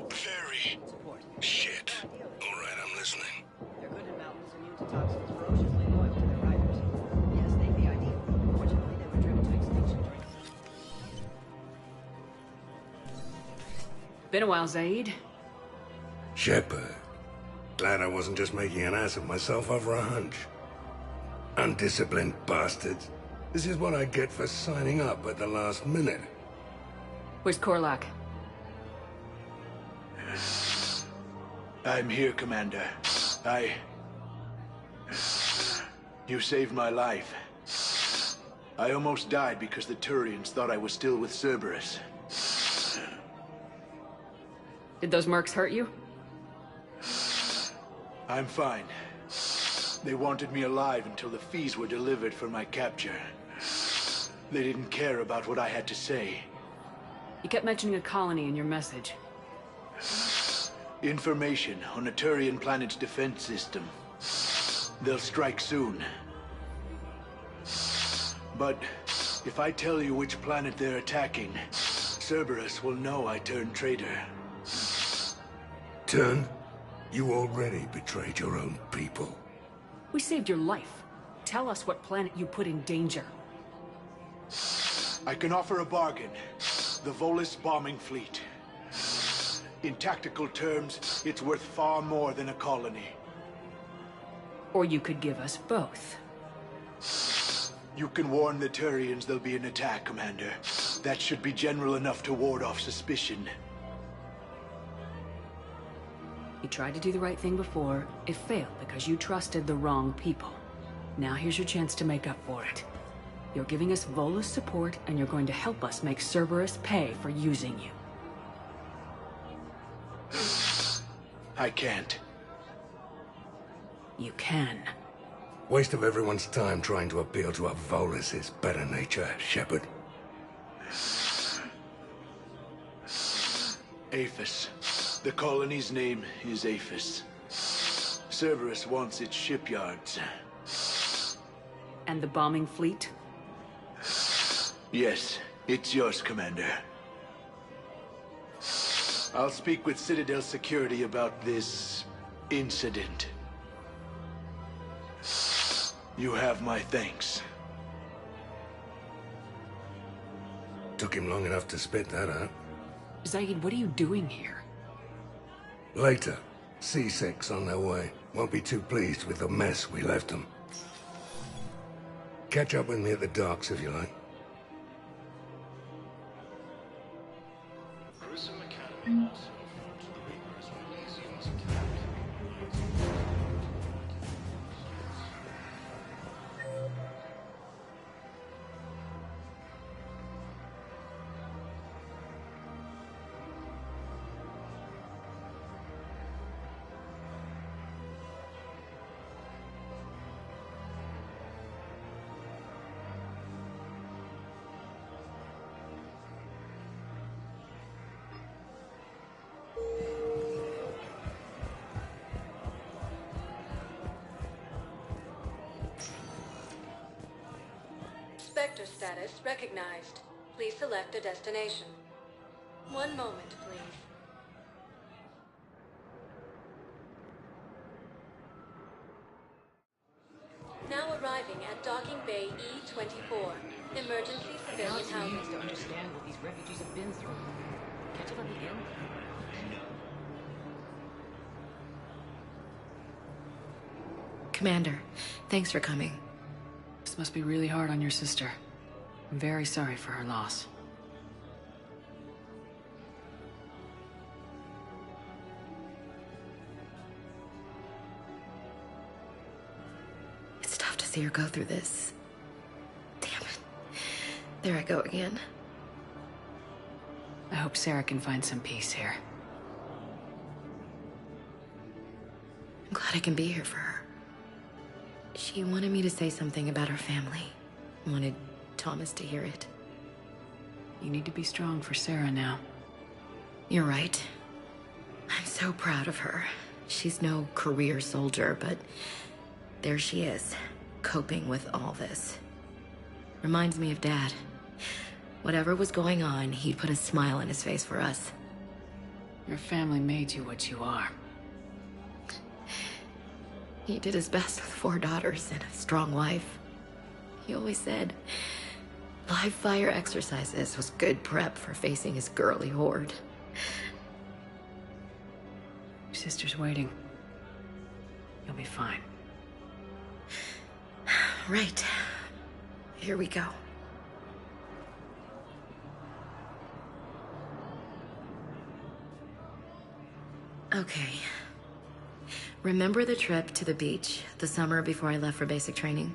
Very. Shit. All right, I'm listening. They're good in mountains, immune to toxins, ferociously loyal to their riders. Yes, they'd be ideal. Fortunately, they were driven to extinction during... Been a while, Saeed. Shepard. Glad I wasn't just making an ass of myself over a hunch. Undisciplined bastards. This is what I get for signing up at the last minute. Where's Korlak? I'm here, Commander. You saved my life. I almost died because the Turians thought I was still with Cerberus. Did those mercs hurt you? I'm fine. They wanted me alive until the fees were delivered for my capture. They didn't care about what I had to say. You kept mentioning a colony in your message. Information on a Turian planet's defense system. They'll strike soon. But if I tell you which planet they're attacking, Cerberus will know I turned traitor. Turn? You already betrayed your own people. We saved your life. Tell us what planet you put in danger. I can offer a bargain. The Volus bombing fleet. In tactical terms, it's worth far more than a colony. Or you could give us both. You can warn the Turians there'll be an attack, Commander. That should be general enough to ward off suspicion. You tried to do the right thing before. It failed because you trusted the wrong people. Now here's your chance to make up for it. You're giving us Volus support, and you're going to help us make Cerberus pay for using you. I can't. You can. Waste of everyone's time trying to appeal to a Volus's better nature, Shepard. Aphis. The colony's name is Aphis. Cerberus wants its shipyards. And the bombing fleet? Yes, it's yours, Commander. I'll speak with Citadel Security about this incident. You have my thanks. Took him long enough to spit that out. Zaid, what are you doing here? Later. C6 on their way. Won't be too pleased with the mess we left them. Catch up with me at the docks if you like. Grissom Academy also informed the Reapers when Elysium's attacked. Spectre status recognized. Please select a destination. One moment, please. Now arriving at Docking Bay E-24. Emergency civilian housing. To understand what these refugees have been through. Catch up on the end. Commander, thanks for coming. This must be really hard on your sister. I'm very sorry for her loss. It's tough to see her go through this. Damn it. There I go again. I hope Sarah can find some peace here. I'm glad I can be here for her. She wanted me to say something about her family. Wanted Thomas to hear it. You need to be strong for Sarah now. You're right. I'm so proud of her. She's no career soldier, but there she is, coping with all this. Reminds me of Dad. Whatever was going on, he'd put a smile on his face for us. Your family made you what you are. He did his best with 4 daughters and a strong wife. He always said live fire exercises was good prep for facing his girly horde. Your sister's waiting. You'll be fine. Right. Here we go. Okay. Remember the trip to the beach the summer before I left for basic training?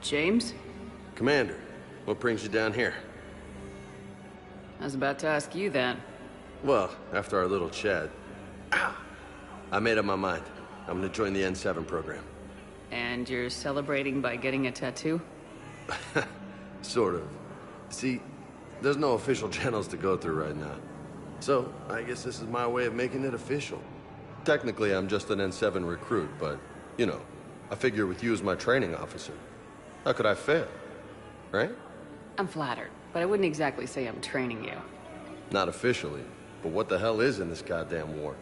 James? Commander, what brings you down here? I was about to ask you that. Well, after our little chat, I made up my mind. I'm gonna join the N7 program. And you're celebrating by getting a tattoo? Sort of. See, there's no official channels to go through right now. So, I guess this is my way of making it official. Technically, I'm just an N7 recruit, but, you know, I figure with you as my training officer, how could I fail? Right? I'm flattered, but I wouldn't exactly say I'm training you. Not officially, but what the hell is in this goddamn war?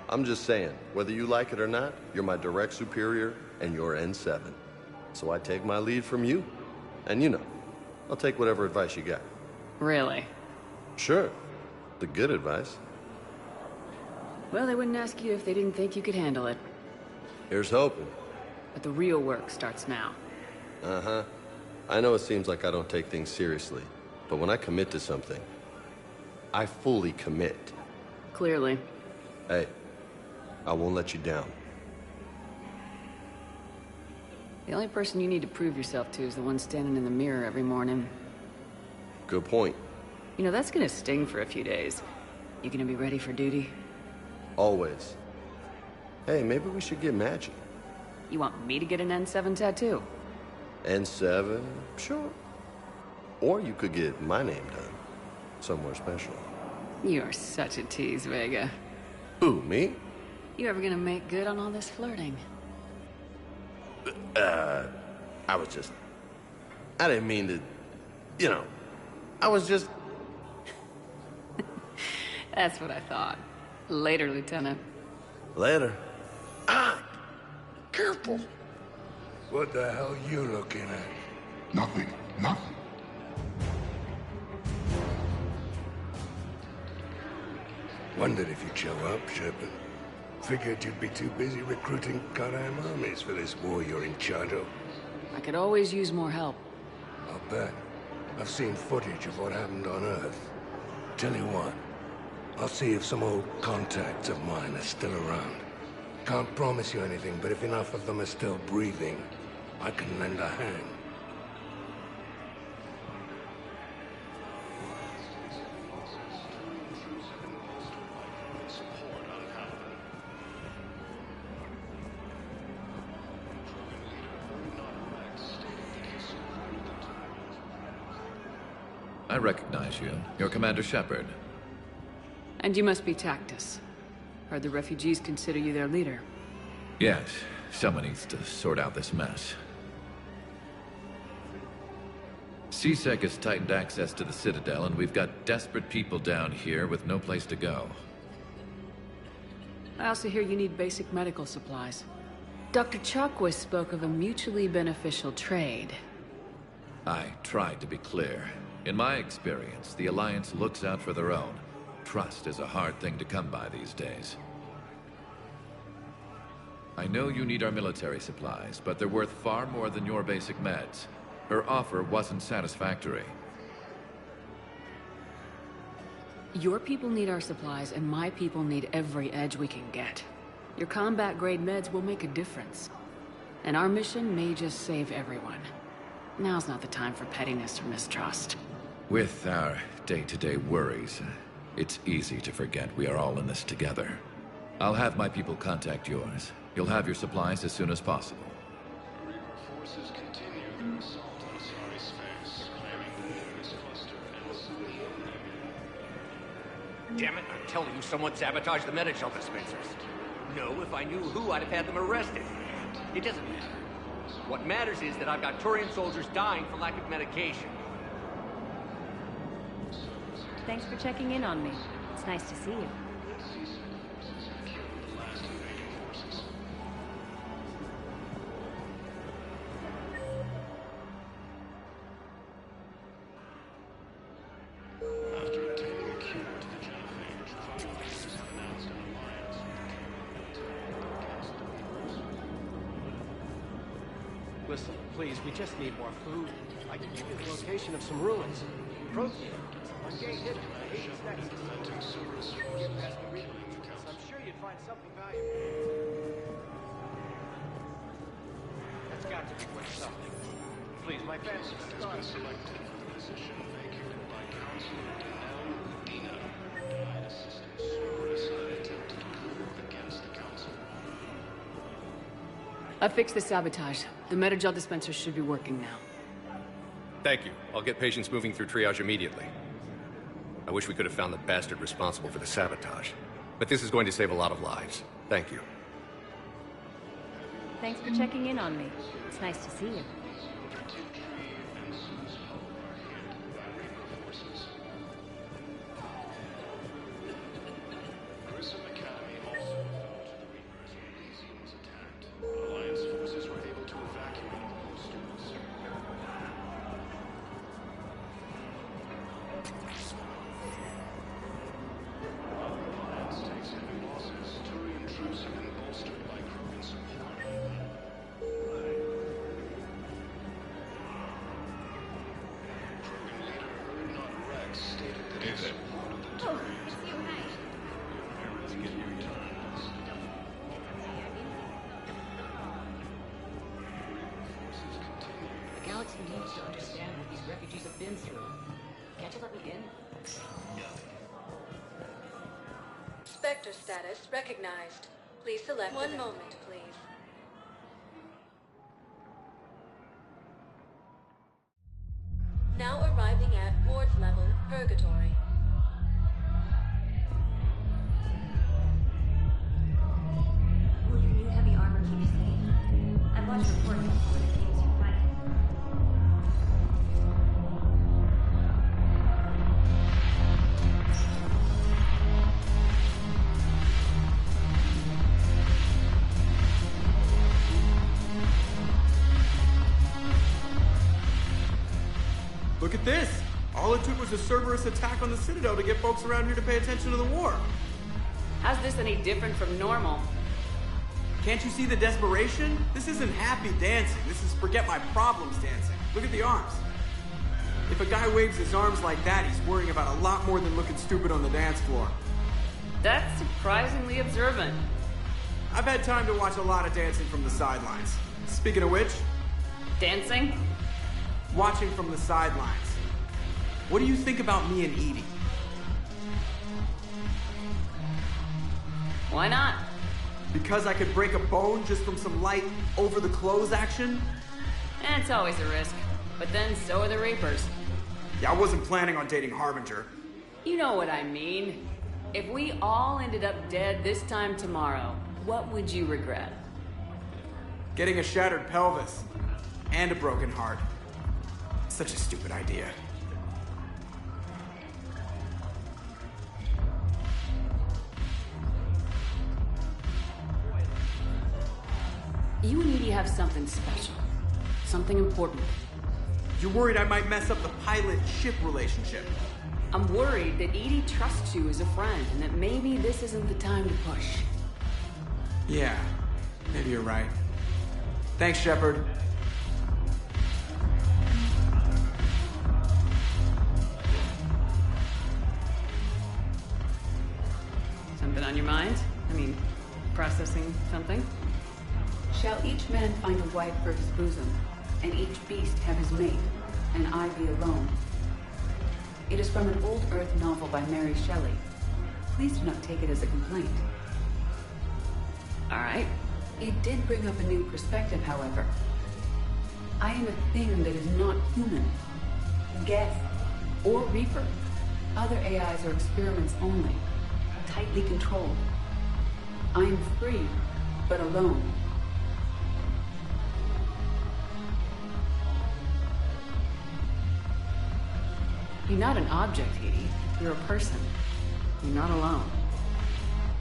I'm just saying, whether you like it or not, you're my direct superior, and you're N7. So I take my lead from you. And you know, I'll take whatever advice you got. Really? Sure. The good advice. Well, they wouldn't ask you if they didn't think you could handle it. Here's hoping. But the real work starts now. Uh-huh. I know it seems like I don't take things seriously, but when I commit to something, I fully commit. Clearly. Hey, I won't let you down. The only person you need to prove yourself to is the one standing in the mirror every morning. Good point. You know, that's gonna sting for a few days. You gonna be ready for duty? Always. Hey, maybe we should get matching. You want me to get an N7 tattoo? N7? Sure. Or you could get my name done. Somewhere special. You are such a tease, Vega. Who, me? You ever gonna make good on all this flirting? I didn't mean to, you know, I was just... That's what I thought. Later, Lieutenant. Later. Careful. What the hell you looking at? Nothing. Nothing. Wondered if you'd show up, Shepard. Figured you'd be too busy recruiting goddamn armies for this war you're in charge of. I could always use more help. I'll bet. I've seen footage of what happened on Earth. Tell you what, I'll see if some old contacts of mine are still around. Can't promise you anything, but if enough of them are still breathing, I can lend a hand. I recognize you. You're Commander Shepard. And you must be Tactus. Heard the refugees consider you their leader. Yes, someone needs to sort out this mess. C-Sec has tightened access to the Citadel, and we've got desperate people down here with no place to go. I also hear you need basic medical supplies. Dr. Chakwas spoke of a mutually beneficial trade. I tried to be clear. In my experience, the Alliance looks out for their own. Trust is a hard thing to come by these days. I know you need our military supplies, but they're worth far more than your basic meds. Her offer wasn't satisfactory. Your people need our supplies, and my people need every edge we can get. Your combat-grade meds will make a difference. And our mission may just save everyone. Now's not the time for pettiness or mistrust. With our day-to-day worries, it's easy to forget we are all in this together. I'll have my people contact yours. You'll have your supplies as soon as possible. Reaper forces continue their assault on Asari space, claiming the nearest cluster and Damn it, I'm telling you, someone sabotaged the Medichel dispensers. No, if I knew who, I'd have had them arrested. It doesn't matter. What matters is that I've got Turian soldiers dying for lack of medication. Thanks for checking in on me. It's nice to see you. After obtaining a cure to the genophage, Fundraisers have announced an alliance with the Listen, please, we just need more food. I can give you the location of some ruins. Protein. One gate hidden. Hades next. Get past the Reapers. I'm sure you'd find something valuable. That's got to be worth something. please. My fans Has been selected for the position vacated by Counselor Danelle Medina. Denied assistance. Cerberus attempted to coup against the Council. I fixed the sabotage. The Metagel dispenser should be working now. Thank you. I'll get patients moving through triage immediately. I wish we could have found the bastard responsible for the sabotage. But this is going to save a lot of lives. Thank you. Thanks for checking in on me. It's nice to see you. Grissom Academy also fell to the Reapers when Elysium was attacked. Alliance forces were able to evacuate all students. Alliance takes heavy losses. Turian troops have been bolstered by Krogan support. Krogan leader Erdnot Rex stated that his support of the Turians would apparently get returns. Forces continue. The galaxy needs to understand what these refugees have been through. Can't you let me in? Spectre status recognized. Please select one moment, please. Now arriving at Ward's level, Purgatory. Will your new heavy armor keep you safe? I've watched reports of some of the things you fight. Look at this! All it took was a Cerberus attack on the Citadel to get folks around here to pay attention to the war. How's this any different from normal? Can't you see the desperation? This isn't happy dancing. This is forget my problems dancing. Look at the arms. If a guy waves his arms like that, he's worrying about a lot more than looking stupid on the dance floor. That's surprisingly observant. I've had time to watch a lot of dancing from the sidelines. Speaking of which... Dancing? Watching from the sidelines. What do you think about me and Edie? Why not? Because I could break a bone just from some light over-the-clothes action? It's always a risk. But then so are the Reapers. Yeah, I wasn't planning on dating Harbinger. You know what I mean. If we all ended up dead this time tomorrow, what would you regret? Getting a shattered pelvis. And a broken heart. Such a stupid idea. You and Edie have something special. Something important. You're worried I might mess up the pilot-ship relationship. I'm worried that Edie trusts you as a friend, and that maybe this isn't the time to push. Yeah, maybe you're right. Thanks, Shepard. Something on your mind? I mean, processing something? Shall each man find a wife for his bosom, and each beast have his mate, and I be alone? It is from an old Earth novel by Mary Shelley. Please do not take it as a complaint. All right. It did bring up a new perspective, however. I am a thing that is not human. Geth or Reaper. Other AIs are experiments only, tightly controlled. I am free, but alone. You're not an object, Edie. You're a person. You're not alone.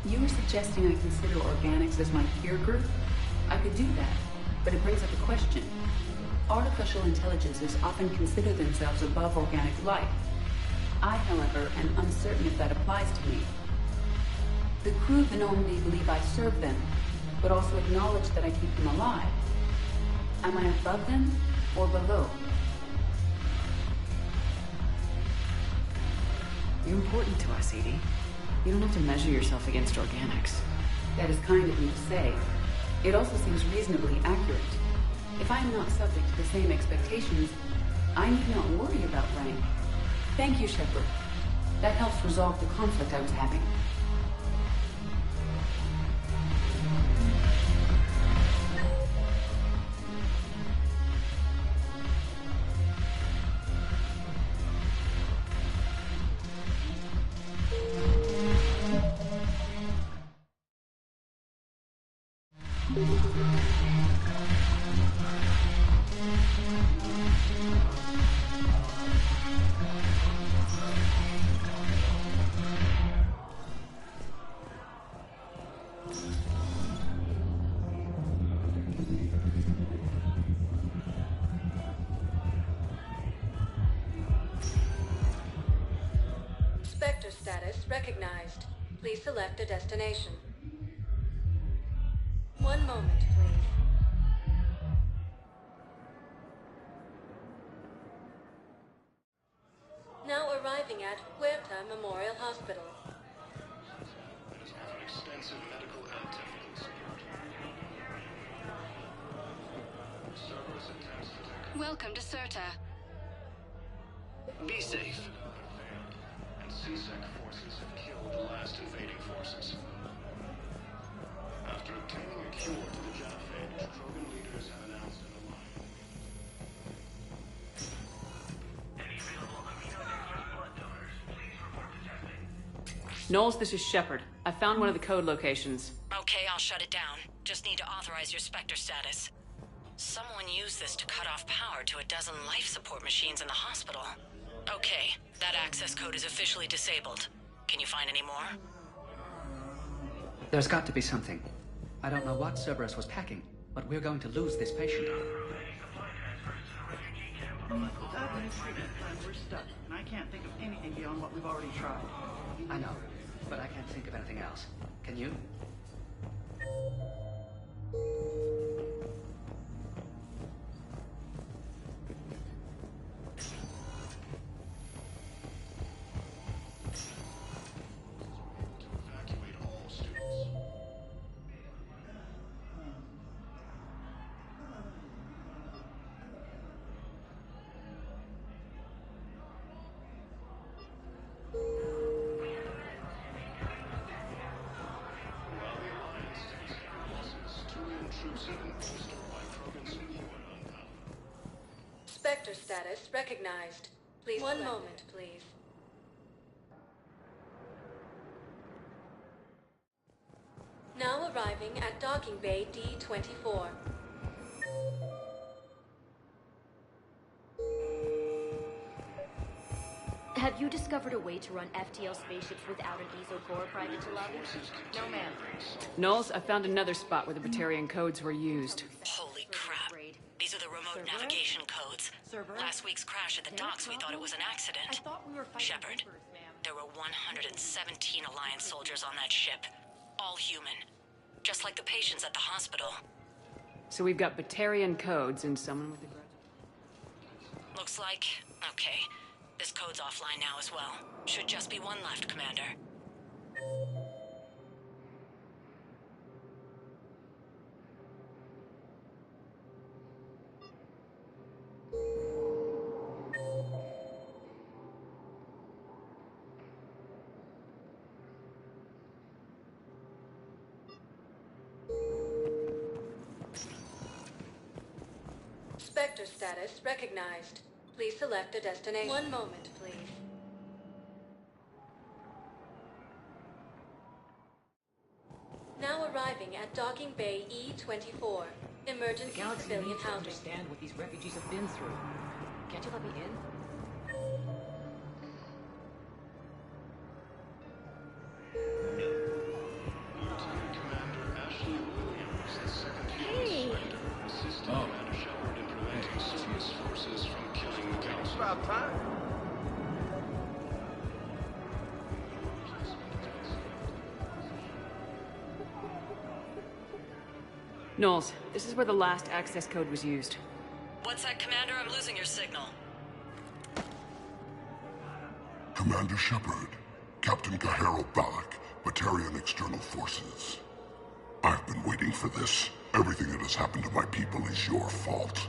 You were suggesting I consider organics as my peer group? I could do that, but it brings up a question. Artificial intelligences often consider themselves above organic life. I, however, am uncertain if that applies to me. The crew of the Normandy believe I serve them, but also acknowledge that I keep them alive. Am I above them or below? You're important to us, Edie. You don't have to measure yourself against organics. That is kind of you to say. It also seems reasonably accurate. If I am not subject to the same expectations, I need not worry about rank. Thank you, Shepard. That helps resolve the conflict I was having. Spectre status recognized. Please select a destination. One moment, please. Now arriving at Huerta Memorial Hospital. It has offered extensive medical and technical support. Cerberus attempts to take... Welcome to Serta. Be safe. And CSEC forces have killed the last invading forces. After obtaining a cure to the genophage, Krogan leaders have announced an alliance. Knowles, this is Shepard. I found one of the code locations. Okay, I'll shut it down. Just need to authorize your Spectre status. Someone used this to cut off power to a dozen life support machines in the hospital. Okay, that access code is officially disabled. Can you find any more? There's got to be something. I don't know what Cerberus was packing, but we're going to lose this patient. Without the new treatment plan, we're stuck, and I can't think of anything beyond what we've already tried. I know, but I can't think of anything else. Can you? Evacuate all students. While the Alliance takes heavy losses, Turian troops have been bolstered by Krogan's Human power. Spectre status recognized. Please. One moment, please. Now arriving at Docking Bay D-24. Have you discovered a way to run FTL spaceships without an ESO core private to lobby? No, ma'am. Knowles, I found another spot where the Batarian codes were used. Holy crap. These are the remote navigation codes. Last week's crash at the docks, we thought it was an accident. Shepard, there were 117 Alliance soldiers on that ship. All human. Just like the patients at the hospital. So we've got Batarian codes and someone with a grudge. Looks like... okay. This code's offline now as well. Should just be one left, Commander. Spectre status recognized. Please select a destination. One moment, please. Now arriving at Docking Bay E-24. Emergency civilian housing. Understand what these refugees have been through. Can't you let me in? Lieutenant Commander Ashley Williams, the second human Spectre, assisted Commander Shepard in preventing Cerberus forces from killing the Council. About time. Knowles, this is where the last access code was used. What's that, Commander? I'm losing your signal. Commander Shepard, Captain Kahero Balak, Batarian External Forces. I've been waiting for this. Everything that has happened to my people is your fault.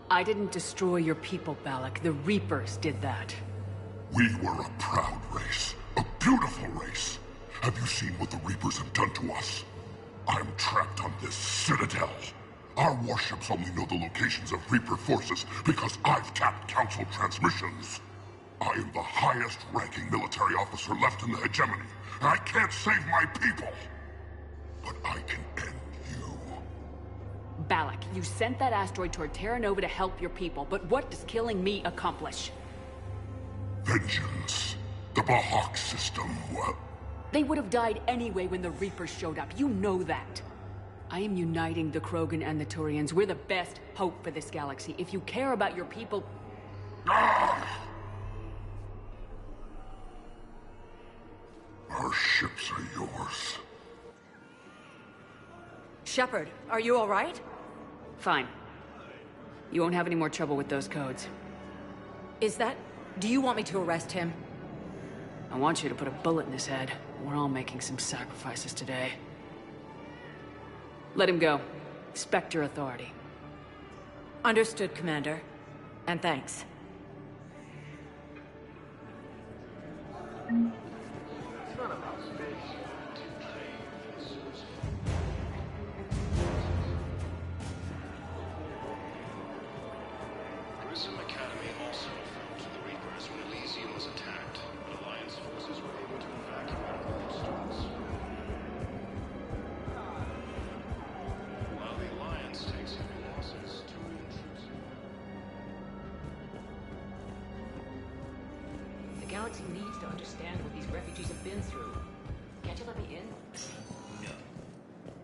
I didn't destroy your people, Balak. The Reapers did that. We were a proud race. A beautiful race. Have you seen what the Reapers have done to us? I'm trapped on this citadel. Our warships only know the locations of Reaper forces because I've tapped Council transmissions. I am the highest-ranking military officer left in the hegemony, and I can't save my people. But I can end you. Balak, you sent that asteroid toward Terra Nova to help your people, but what does killing me accomplish? Vengeance. The Bahak system, well... They would have died anyway when the Reapers showed up. You know that. I am uniting the Krogan and the Turians. We're the best hope for this galaxy. If you care about your people... Our ships are yours. Shepard, are you all right? Fine. You won't have any more trouble with those codes. Is that... Do you want me to arrest him? I want you to put a bullet in his head. We're all making some sacrifices today. Let him go. Respect your authority. Understood, Commander. And thanks. Grissom Academy also fell to the Reapers when Elysium was attacked, but Alliance forces were able to evacuate all the students. While the Alliance takes heavy losses, Turian troops... The galaxy needs to understand what these refugees have been through. Can't you let me in?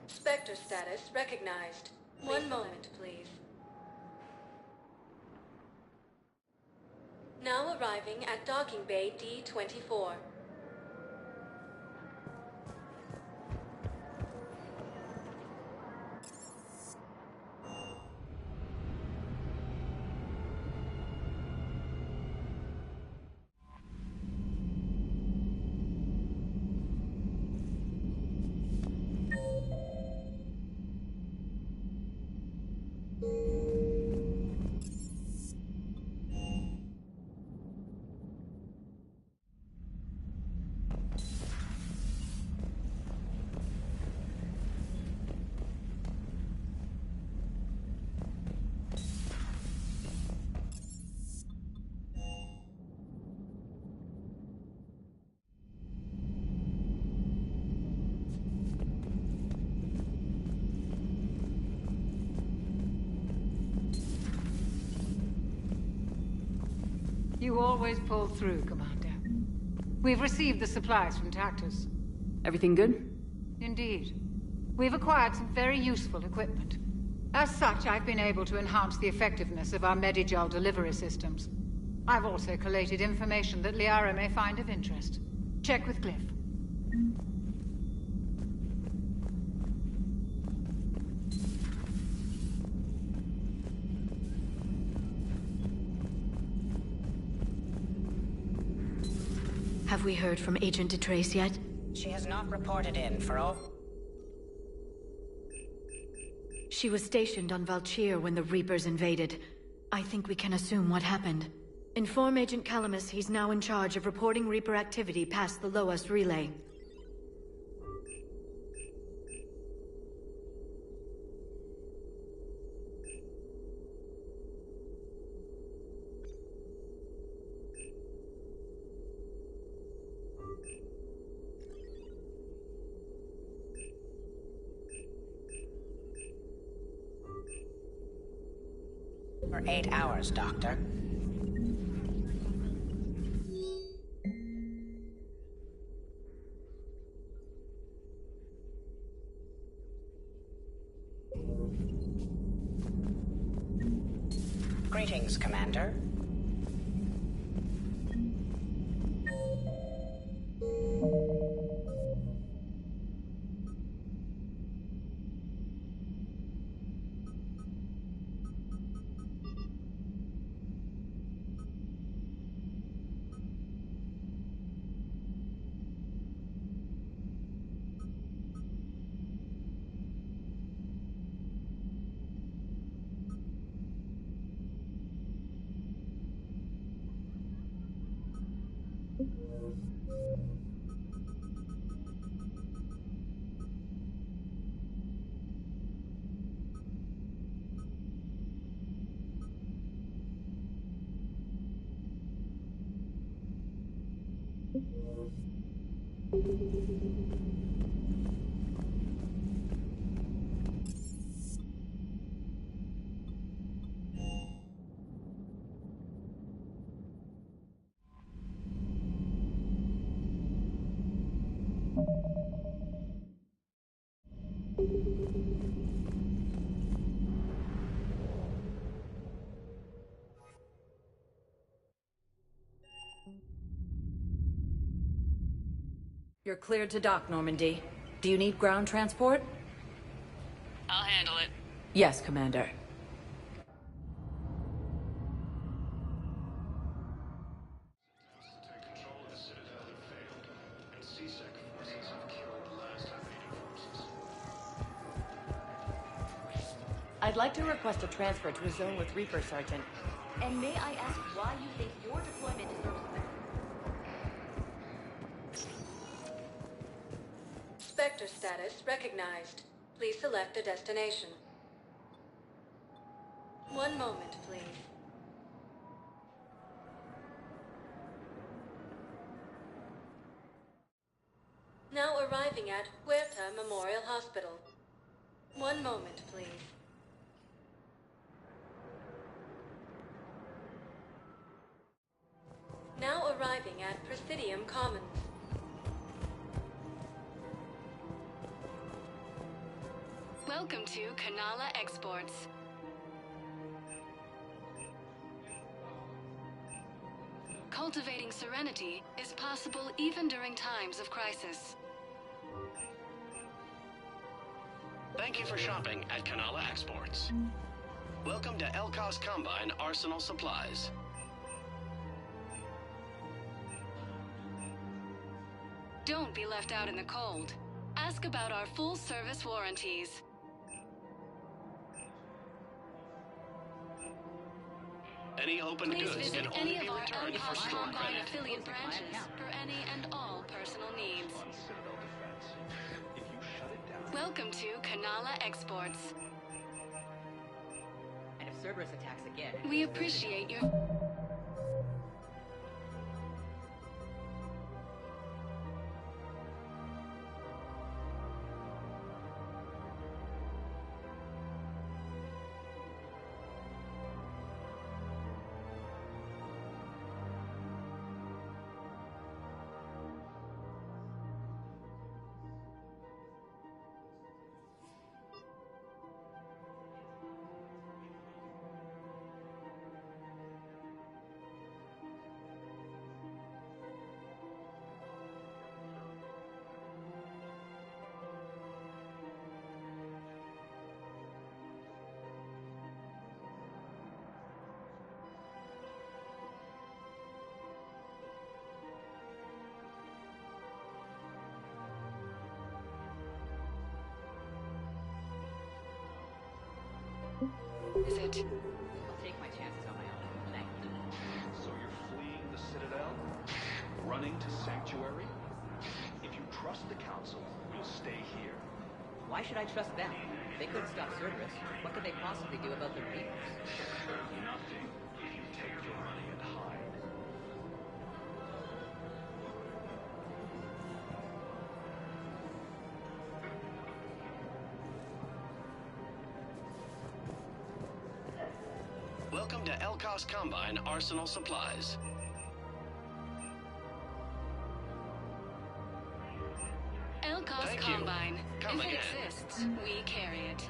Spectre status recognized. One moment, please. Now arriving at docking bay D-24. You always pull through, Commander. We've received the supplies from Tactus. Everything good? Indeed. We've acquired some very useful equipment. As such, I've been able to enhance the effectiveness of our Medigel delivery systems. I've also collated information that Liara may find of interest. Check with Glyph. Have we heard from Agent DeTrace yet? She has not reported in for all... She was stationed on Valchir when the Reapers invaded. I think we can assume what happened. Inform Agent Calamus he's now in charge of reporting Reaper activity past the Loas relay. For 8 hours, Doctor. Greetings, Commander. You're cleared to dock, Normandy. Do you need ground transport? I'll handle it. Yes, Commander. I'd like to request a transfer to a zone with Reaper, Sergeant. And may I ask why you think your deployment deserves Spectre status recognized. Please select a destination. One moment, please. Now arriving at Huerta Memorial Hospital. One moment, please. Now arriving at Presidium Commons. Welcome to Kanala Exports. Cultivating serenity is possible even during times of crisis. Thank you for shopping at Kanala Exports. Welcome to Elkos Combine Arsenal Supplies. Don't be left out in the cold. Ask about our full-service warranties. Any open Please goods visit can only any be of our returned for Elkos store Combine credit. affiliate branches for any and all personal needs. Welcome to Kanala Exports. And if Cerberus attacks again... We appreciate your... Is it? I'll take my chances on my own. Thank you. So you're fleeing the Citadel? Running to Sanctuary? If you trust the Council, you'll stay here. Why should I trust them? They couldn't stop Cerberus. What could they possibly do about the Reapers? Nothing if you take your money and hide. Welcome to Elkos Combine Arsenal Supplies. Elkos Thank you. Combine. Come If it again. exists, we carry it.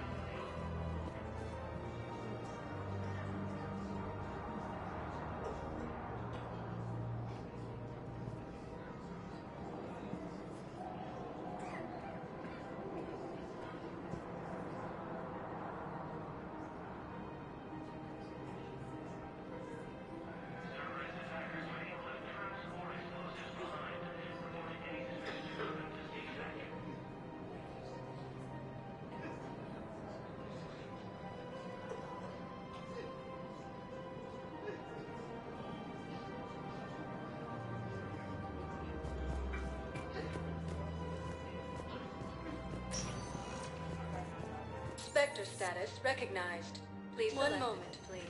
Spectre status recognized. Please One moment, please.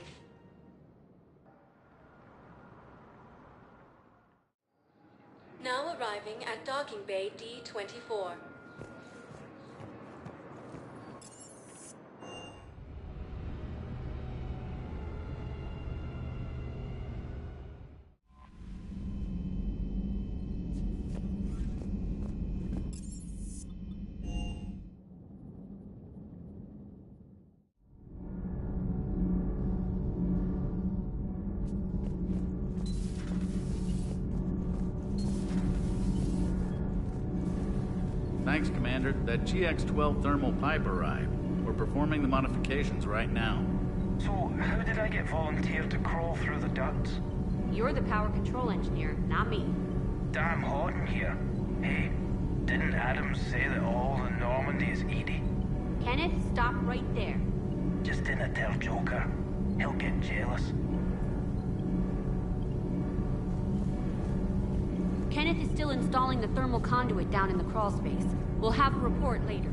Now arriving at docking bay D-24. Thanks, Commander. That GX-12 thermal pipe arrived. We're performing the modifications right now. So, how did I get volunteered to crawl through the ducts? You're the power control engineer, not me. Damn hot in here. Hey, didn't Adams say that all the Normandy is Edie? Kenneth, stop right there. Just dinna tell Joker. He'll get jealous. Kenneth is still installing the thermal conduit down in the crawl space. We'll have a report later.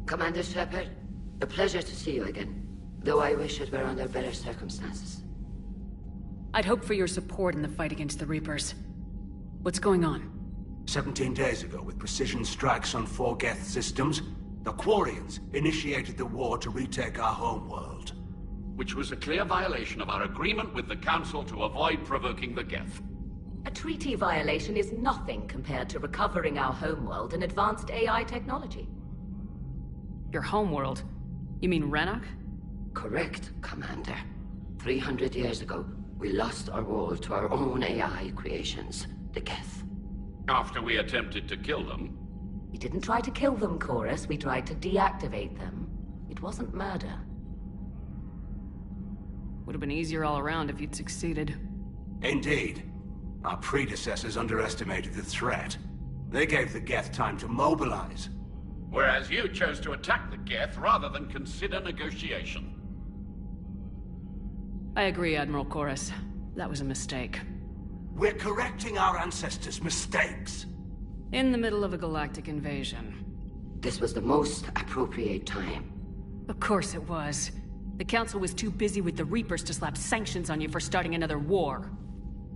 Commander Shepard, a pleasure to see you again, though I wish it were under better circumstances. I'd hoped for your support in the fight against the Reapers. What's going on? 17 days ago, with precision strikes on 4 Geth systems, the Quarians initiated the war to retake our homeworld. Which was a clear violation of our agreement with the Council to avoid provoking the Geth. A treaty violation is nothing compared to recovering our homeworld and advanced AI technology. Your homeworld? You mean Rannoch? Correct, Commander. 300 years ago, we lost our world to our own AI creations, the Geth. After we attempted to kill them? We didn't try to kill them, Chorus. We tried to deactivate them. It wasn't murder. Would have been easier all around if you'd succeeded. Indeed. Our predecessors underestimated the threat. They gave the Geth time to mobilize. Whereas you chose to attack the Geth rather than consider negotiation. I agree, Admiral Chorus. That was a mistake. We're correcting our ancestors' mistakes. In the middle of a galactic invasion. This was the most appropriate time. Of course it was. The Council was too busy with the Reapers to slap sanctions on you for starting another war.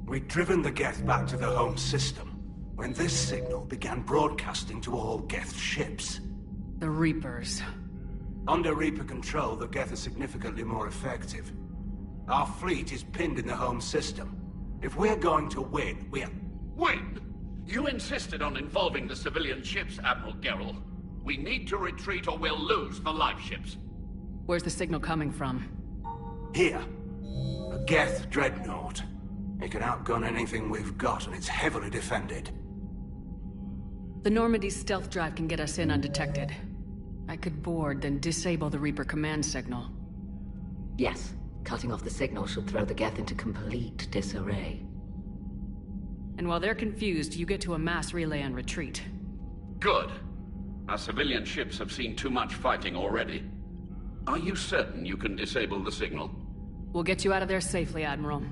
We'd driven the Geth back to the home system, when this signal began broadcasting to all Geth ships. The Reapers. Under Reaper control, the Geth are significantly more effective. Our fleet is pinned in the home system. If we're going to win, we're... Win? You insisted on involving the civilian ships, Admiral Gerrel. We need to retreat or we'll lose the live ships. Where's the signal coming from? Here. A Geth dreadnought. It can outgun anything we've got, and it's heavily defended. The Normandy's stealth drive can get us in undetected. I could board, then disable the Reaper command signal. Yes. Cutting off the signal should throw the Geth into complete disarray. And while they're confused, you get to a mass relay and retreat. Good. Our civilian ships have seen too much fighting already. Are you certain you can disable the signal? We'll get you out of there safely, Admiral.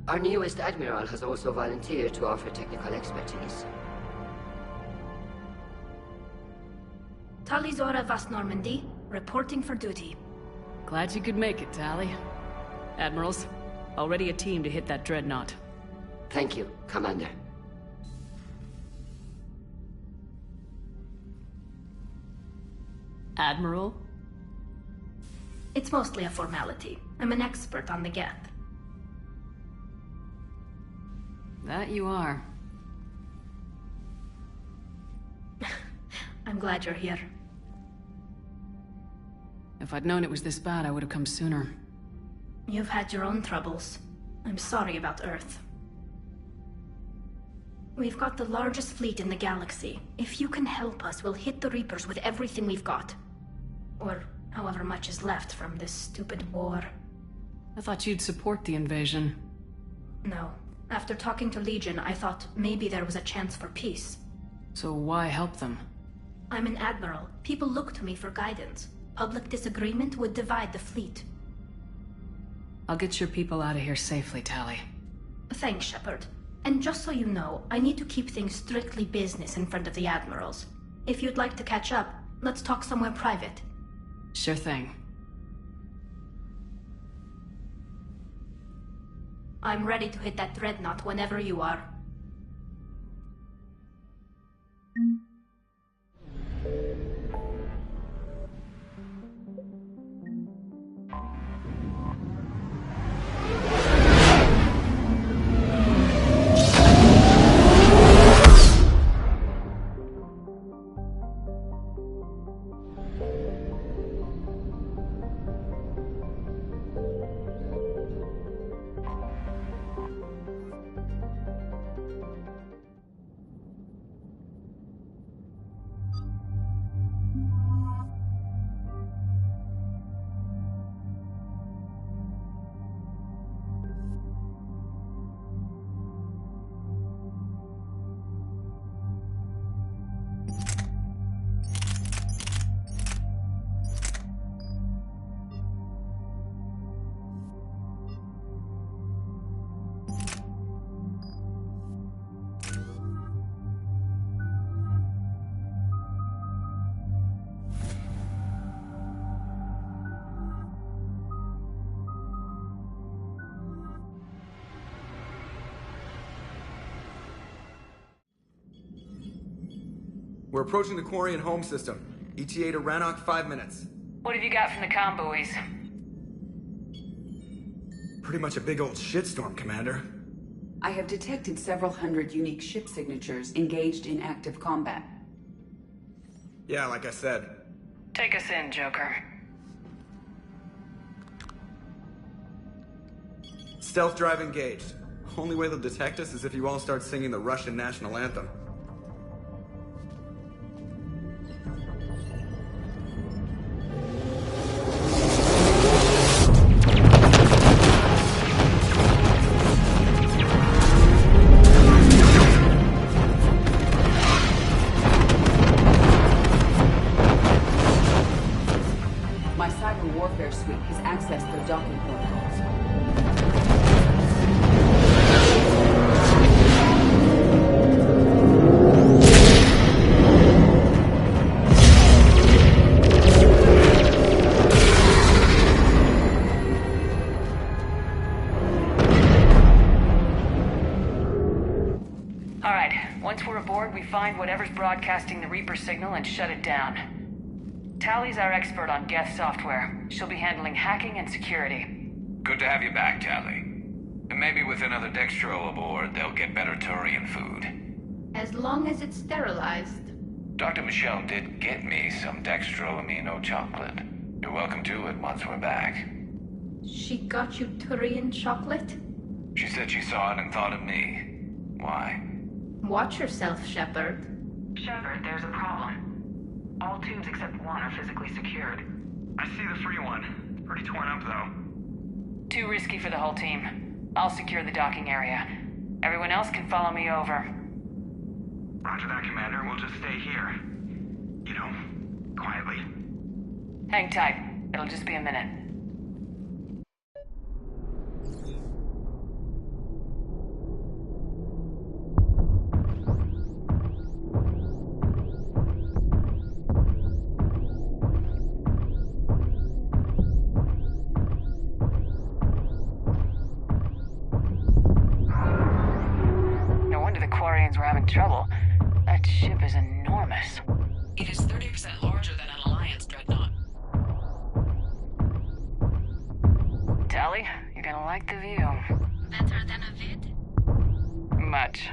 Our newest Admiral has also volunteered to offer technical expertise. Talizora Vast Normandy, reporting for duty. Glad you could make it, Tali. Admirals, already a team to hit that dreadnought. Thank you, Commander. Admiral? It's mostly a formality. I'm an expert on the Geth. That you are. I'm glad you're here. If I'd known it was this bad, I would have come sooner. You've had your own troubles. I'm sorry about Earth. We've got the largest fleet in the galaxy. If you can help us, we'll hit the Reapers with everything we've got. Or however much is left from this stupid war. I thought you'd support the invasion. No. After talking to Legion, I thought maybe there was a chance for peace. So why help them? I'm an admiral. People look to me for guidance. Public disagreement would divide the fleet. I'll get your people out of here safely, Tali. Thanks, Shepard. And just so you know, I need to keep things strictly business in front of the admirals. If you'd like to catch up, let's talk somewhere private. Sure thing. I'm ready to hit that dreadnought whenever you are. We're approaching the Quarian home system. ETA to Rannoch, 5 minutes. What have you got from the comm buoys? Pretty much a big old shitstorm, Commander. I have detected several hundred unique ship signatures engaged in active combat. Yeah, like I said. Take us in, Joker. Stealth drive engaged. Only way they'll detect us is if you all start singing the Russian national anthem. My cyber warfare suite has accessed their docking protocols. All right, once we're aboard, we find whatever's broadcasting the Reaper signal and shut it down. Tali's our expert on Geth software. She'll be handling hacking and security. Good to have you back, Tali. And maybe with another Dextro aboard, they'll get better Turian food. As long as it's sterilized. Dr. Michelle did get me some Dextro Amino chocolate. You're welcome to it once we're back. She got you Turian chocolate? She said she saw it and thought of me. Why? Watch yourself, Shepard. Shepard, there's a problem. All tubes except one are physically secured. I see the free one. It's pretty torn up, though. Too risky for the whole team. I'll secure the docking area. Everyone else can follow me over. Roger that, Commander. We'll just stay here. You know, quietly. Hang tight. It'll just be a minute. We're having trouble. That ship is enormous. It is 30% larger than an Alliance dreadnought. Tali. You're gonna like the view. Better than a vid? Much.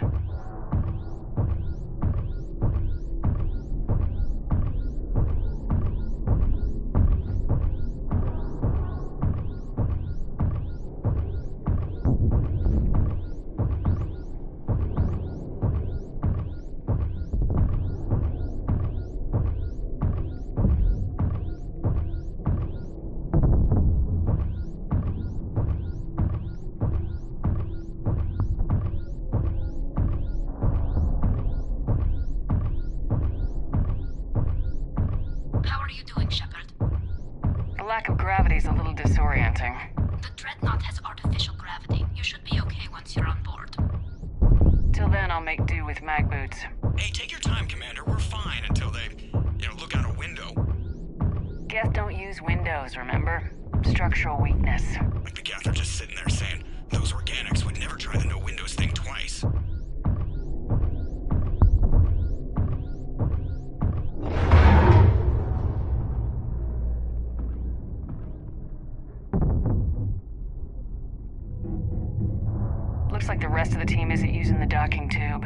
Lack of gravity is a little disorienting. The Dreadnought has artificial gravity. You should be okay once you're on board. Till then, I'll make do with mag boots. Hey, take your time, Commander. We're fine until they, look out a window. Geth don't use windows, remember? Structural weakness. Like the Geth are just sitting there saying, those organics would never try the no windows thing twice. Looks like the rest of the team isn't using the docking tube.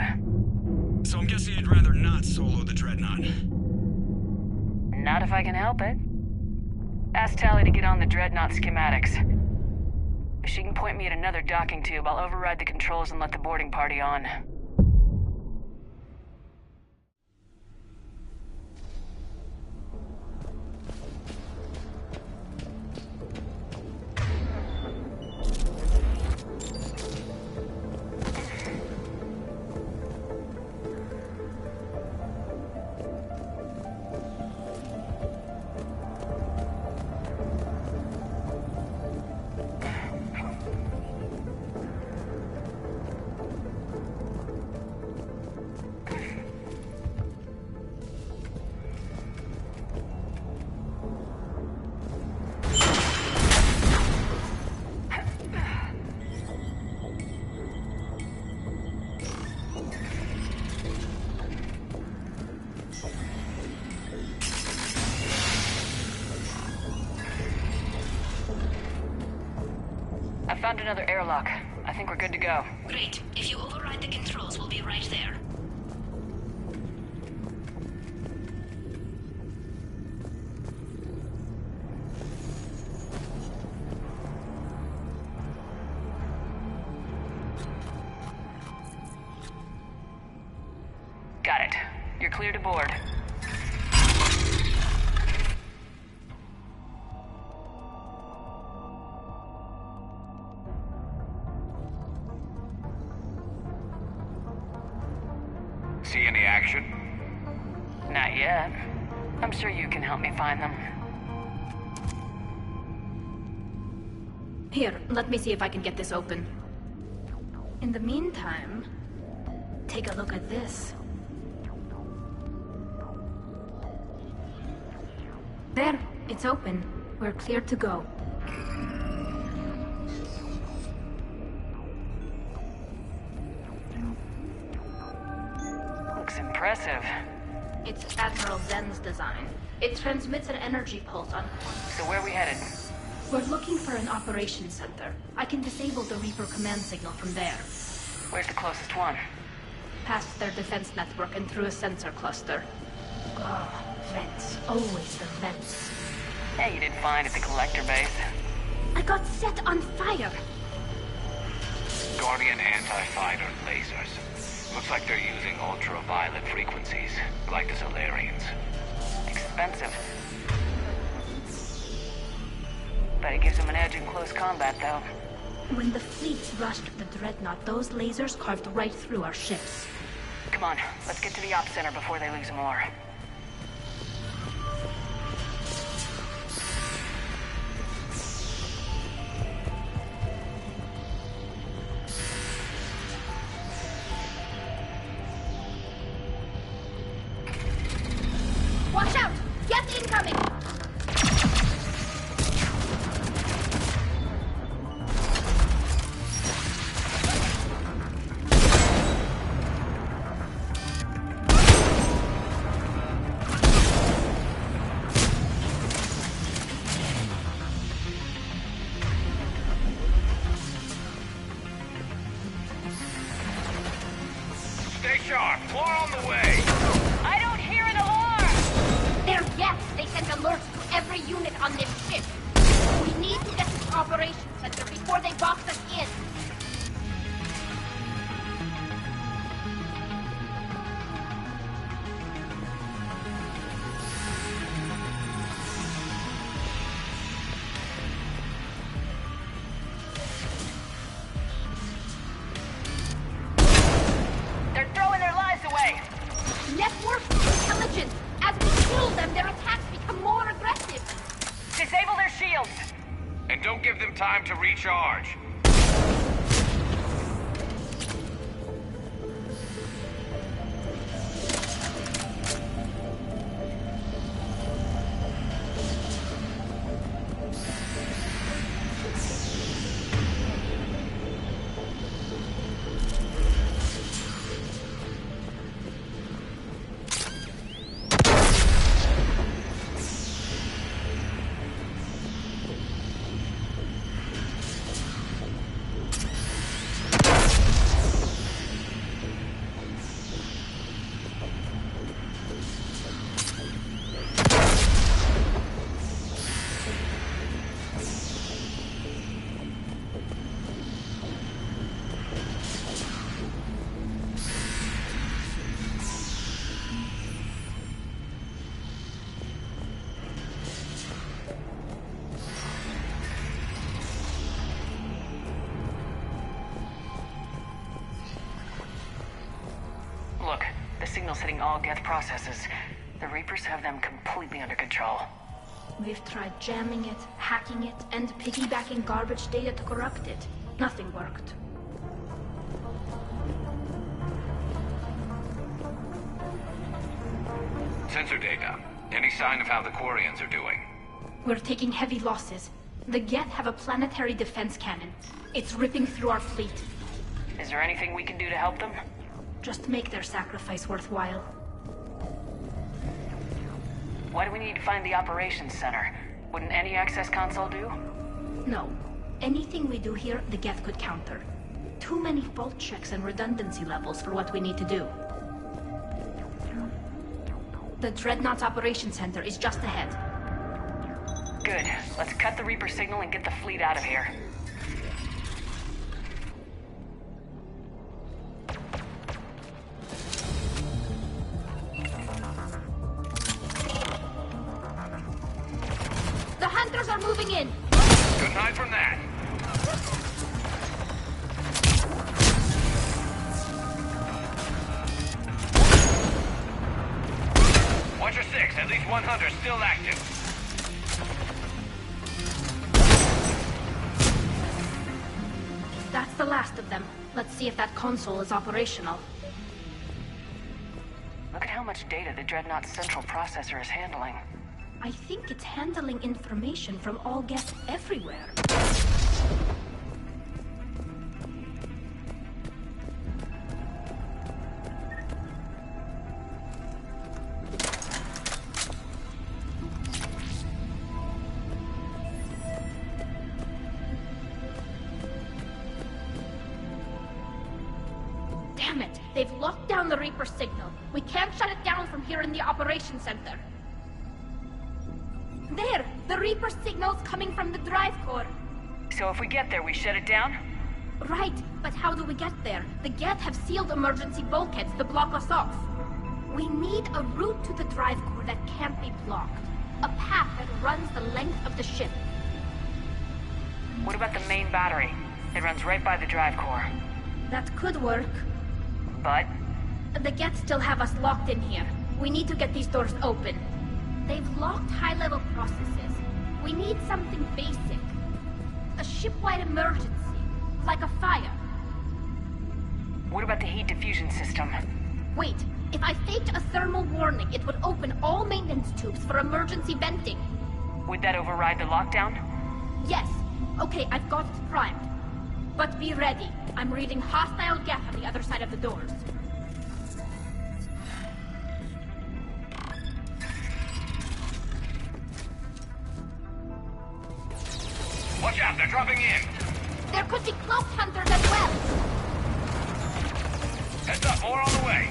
So I'm guessing you'd rather not solo the Dreadnought. Not if I can help it. Ask Tali to get on the Dreadnought schematics. If she can point me at another docking tube, I'll override the controls and let the boarding party on. I found another airlock. I think we're good to go. Great. If you override the controls, we'll be right there. Got it. You're clear to board. See any action? Not yet. I'm sure you can help me find them. Here, let me see if I can get this open. In the meantime, take a look at this. There, it's open. We're clear to go. Looks impressive. It's Admiral Zen's design. It transmits an energy pulse on... So where are we headed? We're looking for an operations center. I can disable the Reaper command signal from there. Where's the closest one? Past their defense network and through a sensor cluster. Oh, vents. Always the vents. Hey, you did fine at the collector base. I got set on fire! Guardian anti-fighter lasers. Looks like they're using ultraviolet frequencies, like the Solarians. Expensive. Bet it gives them an edge in close combat, though. When the fleets rushed the Dreadnought, those lasers carved right through our ships. Come on, let's get to the Ops Center before they lose more. Watch out! Geth incoming! Stay sharp. More on the way. I don't hear an alarm! They're Geth. They sent alerts to every unit on this ship. We need to get to the operations center before they box us in. They're throwing their lives away. Network intelligence. As we kill them, their attacks become more aggressive. Disable their shields. And don't give them time to recharge. Look, the signal's hitting all Geth processes. The Reapers have them completely under control. We've tried jamming it, hacking it, and piggybacking garbage data to corrupt it. Nothing worked. Sensor data. Any sign of how the Quarians are doing? We're taking heavy losses. The Geth have a planetary defense cannon. It's ripping through our fleet. Is there anything we can do to help them? Just make their sacrifice worthwhile. Why do we need to find the operations center? Wouldn't any access console do? No. Anything we do here, the Geth could counter. Too many fault checks and redundancy levels for what we need to do. The Dreadnought's operations center is just ahead. Good. Let's cut the Reaper signal and get the fleet out of here. The Hunters are moving in! Good night from that. Watch your six. At least one hunter still active. That's the last of them. Let's see if that console is operational. Look at how much data the Dreadnought's central processor is handling. I think it's handling information from all Geth everywhere. Damn it! They've locked down the Reaper signal. We can't shut it down from here in the operations center. There! The Reaper signal's coming from the drive core. So if we get there, we shut it down? Right, but how do we get there? The Geth have sealed emergency bulkheads to block us off. We need a route to the drive core that can't be blocked. A path that runs the length of the ship. What about the main battery? It runs right by the drive core. That could work. But? The Geth still have us locked in here. We need to get these doors open. They've locked high-level processes. We need something basic. A ship-wide emergency. Like a fire. What about the heat diffusion system? Wait, if I faked a thermal warning, it would open all maintenance tubes for emergency venting. Would that override the lockdown? Yes. Okay, I've got it primed. But be ready. I'm reading hostile Geth on the other side of the doors. Watch out, they're dropping in. There could be cloaked hunters as well. Heads up, more on the way.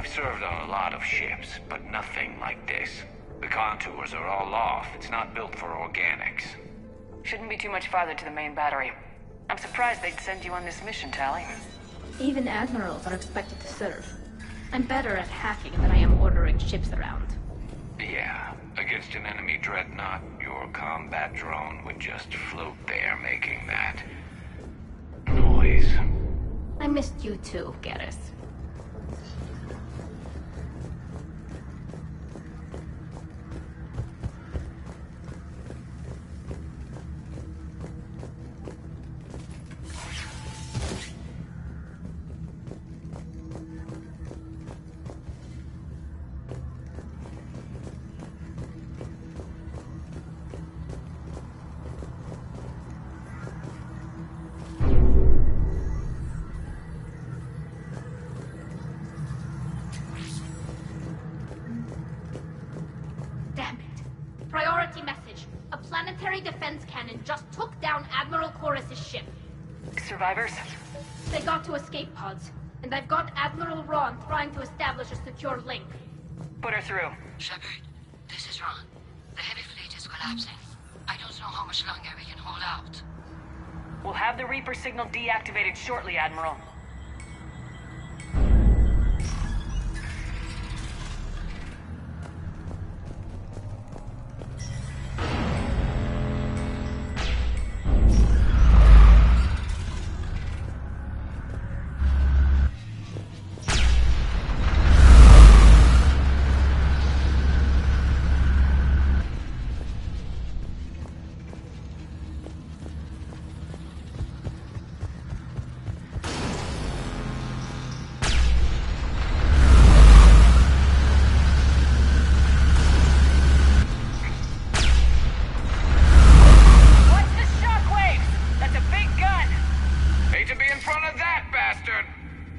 I've served on a lot of ships, but nothing like this. The contours are all off. It's not built for organics. Shouldn't be too much farther to the main battery. I'm surprised they'd send you on this mission, Tali. Even admirals are expected to serve. I'm better at hacking than I am ordering ships around. Yeah, against an enemy dreadnought, your combat drone would just float there making that noise. I missed you too, Garrus. Priority message. A planetary defense cannon just took down Admiral Chorus's ship. Survivors? They got to escape pods, and I've got Admiral Ron trying to establish a secure link. Put her through. Shepard, this is Ron. The heavy fleet is collapsing. I don't know how much longer we can hold out. We'll have the Reaper signal deactivated shortly, Admiral.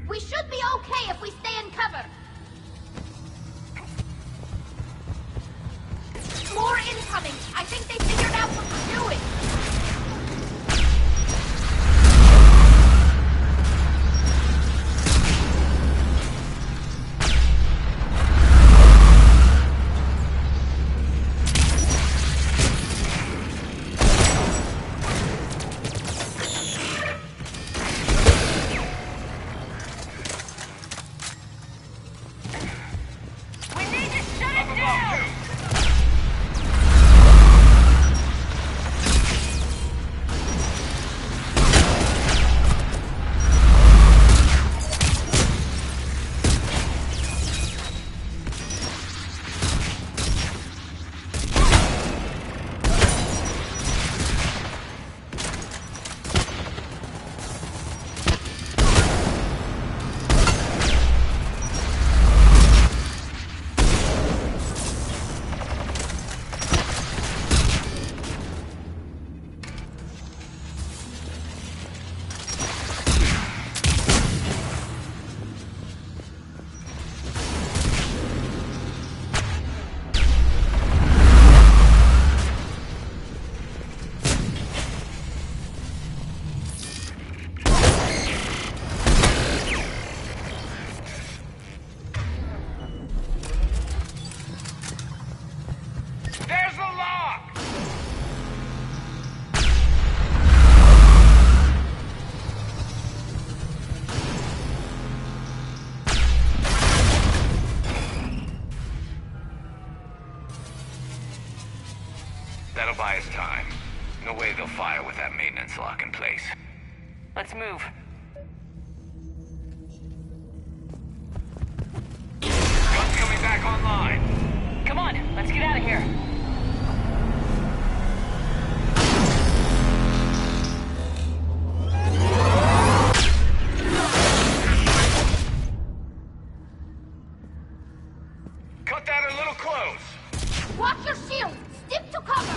We should be okay if we stay in cover. More incoming! I think they figured out what we're doing! That'll buy us time. No way they'll fire with that maintenance lock in place. Let's move. Gun's coming back online. Come on, let's get out of here. Cut that a little close. Watch your shield! Stick to cover!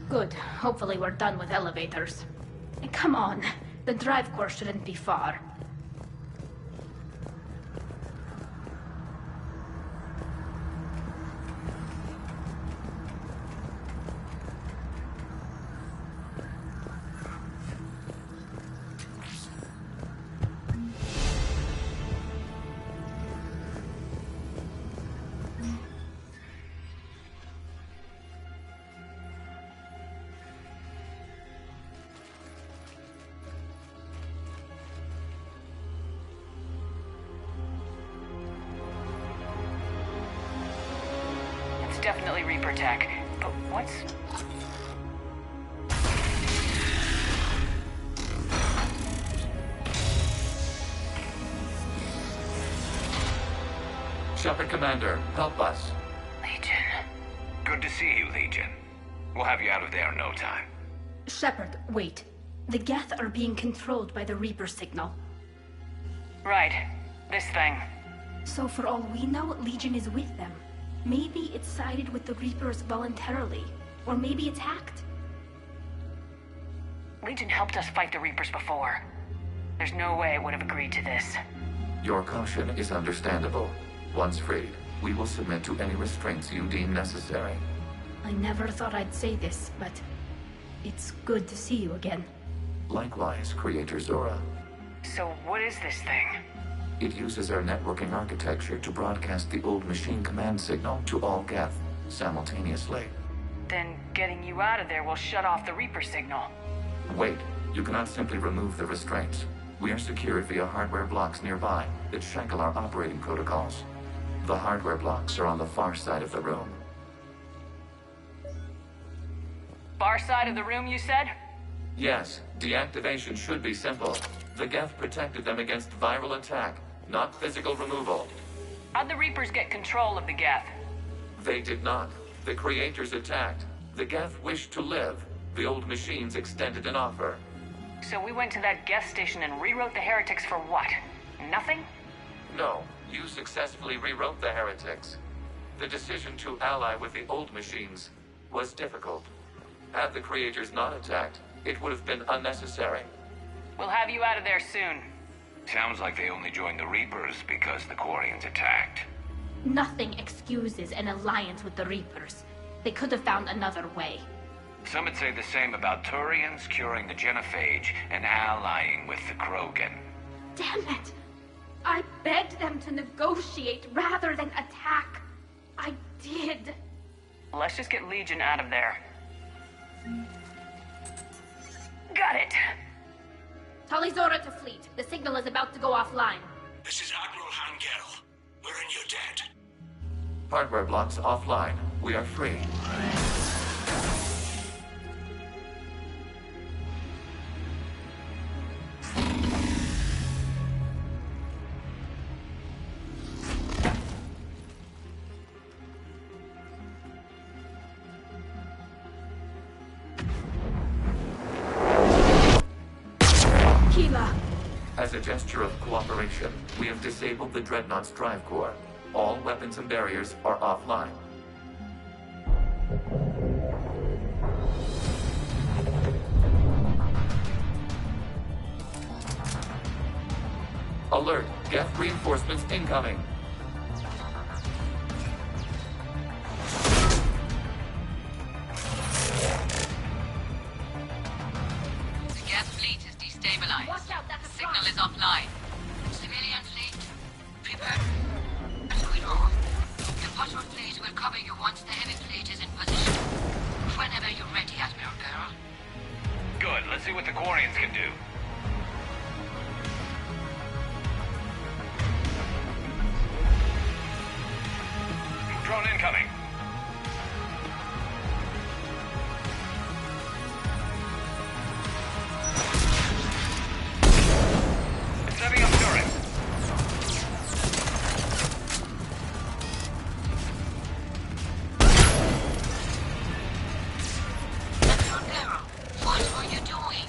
Good. Hopefully we're done with elevators. Come on. The drive core shouldn't be far. Definitely Reaper tech, but what's... Shepard Commander, help us. Legion. Good to see you, Legion. We'll have you out of there in no time. Shepard, wait. The Geth are being controlled by the Reaper signal. Right. This thing. So for all we know, Legion is with them. Maybe it sided with the Reapers voluntarily. Or maybe it's hacked. Legion helped us fight the Reapers before. There's no way it would have agreed to this. Your caution is understandable. Once freed, we will submit to any restraints you deem necessary. I never thought I'd say this, but it's good to see you again. Likewise, Creator Zora. So what is this thing? It uses our networking architecture to broadcast the old machine command signal to all Geth simultaneously. Then getting you out of there will shut off the Reaper signal. Wait, you cannot simply remove the restraints. We are secured via hardware blocks nearby that shackle our operating protocols. The hardware blocks are on the far side of the room. Far side of the room, you said? Yes, deactivation should be simple. The Geth protected them against viral attack, not physical removal. How'd the Reapers get control of the Geth? They did not. The Creators attacked. The Geth wished to live. The old machines extended an offer. So we went to that Geth station and rewrote the heretics for what? Nothing? No, you successfully rewrote the heretics. The decision to ally with the old machines was difficult. Had the Creators not attacked, it would have been unnecessary. We'll have you out of there soon. Sounds like they only joined the Reapers because the Quarians attacked. Nothing excuses an alliance with the Reapers. They could have found another way. Some would say the same about Turians curing the Genophage and allying with the Krogan. Damn it! I begged them to negotiate rather than attack. I did. Let's just get Legion out of there. Got it. Tali Zora to fleet. The signal is about to go offline. This is Admiral Hangel. We're in your debt. Hardware blocks offline. We are free. As a gesture of cooperation, we have disabled the Dreadnought's drive core. All weapons and barriers are offline. Alert! Geth reinforcements incoming! The Geth fleet is destabilized. Watch out, that's a Signal is offline. Civilian fleet, prepare. Squid off. The Butter fleet will cover you once the heavy fleet is in position. Whenever you're ready, Admiral Girl. Good, let's see what the Quarians can do. Drone incoming. Setting up turret. What are you doing?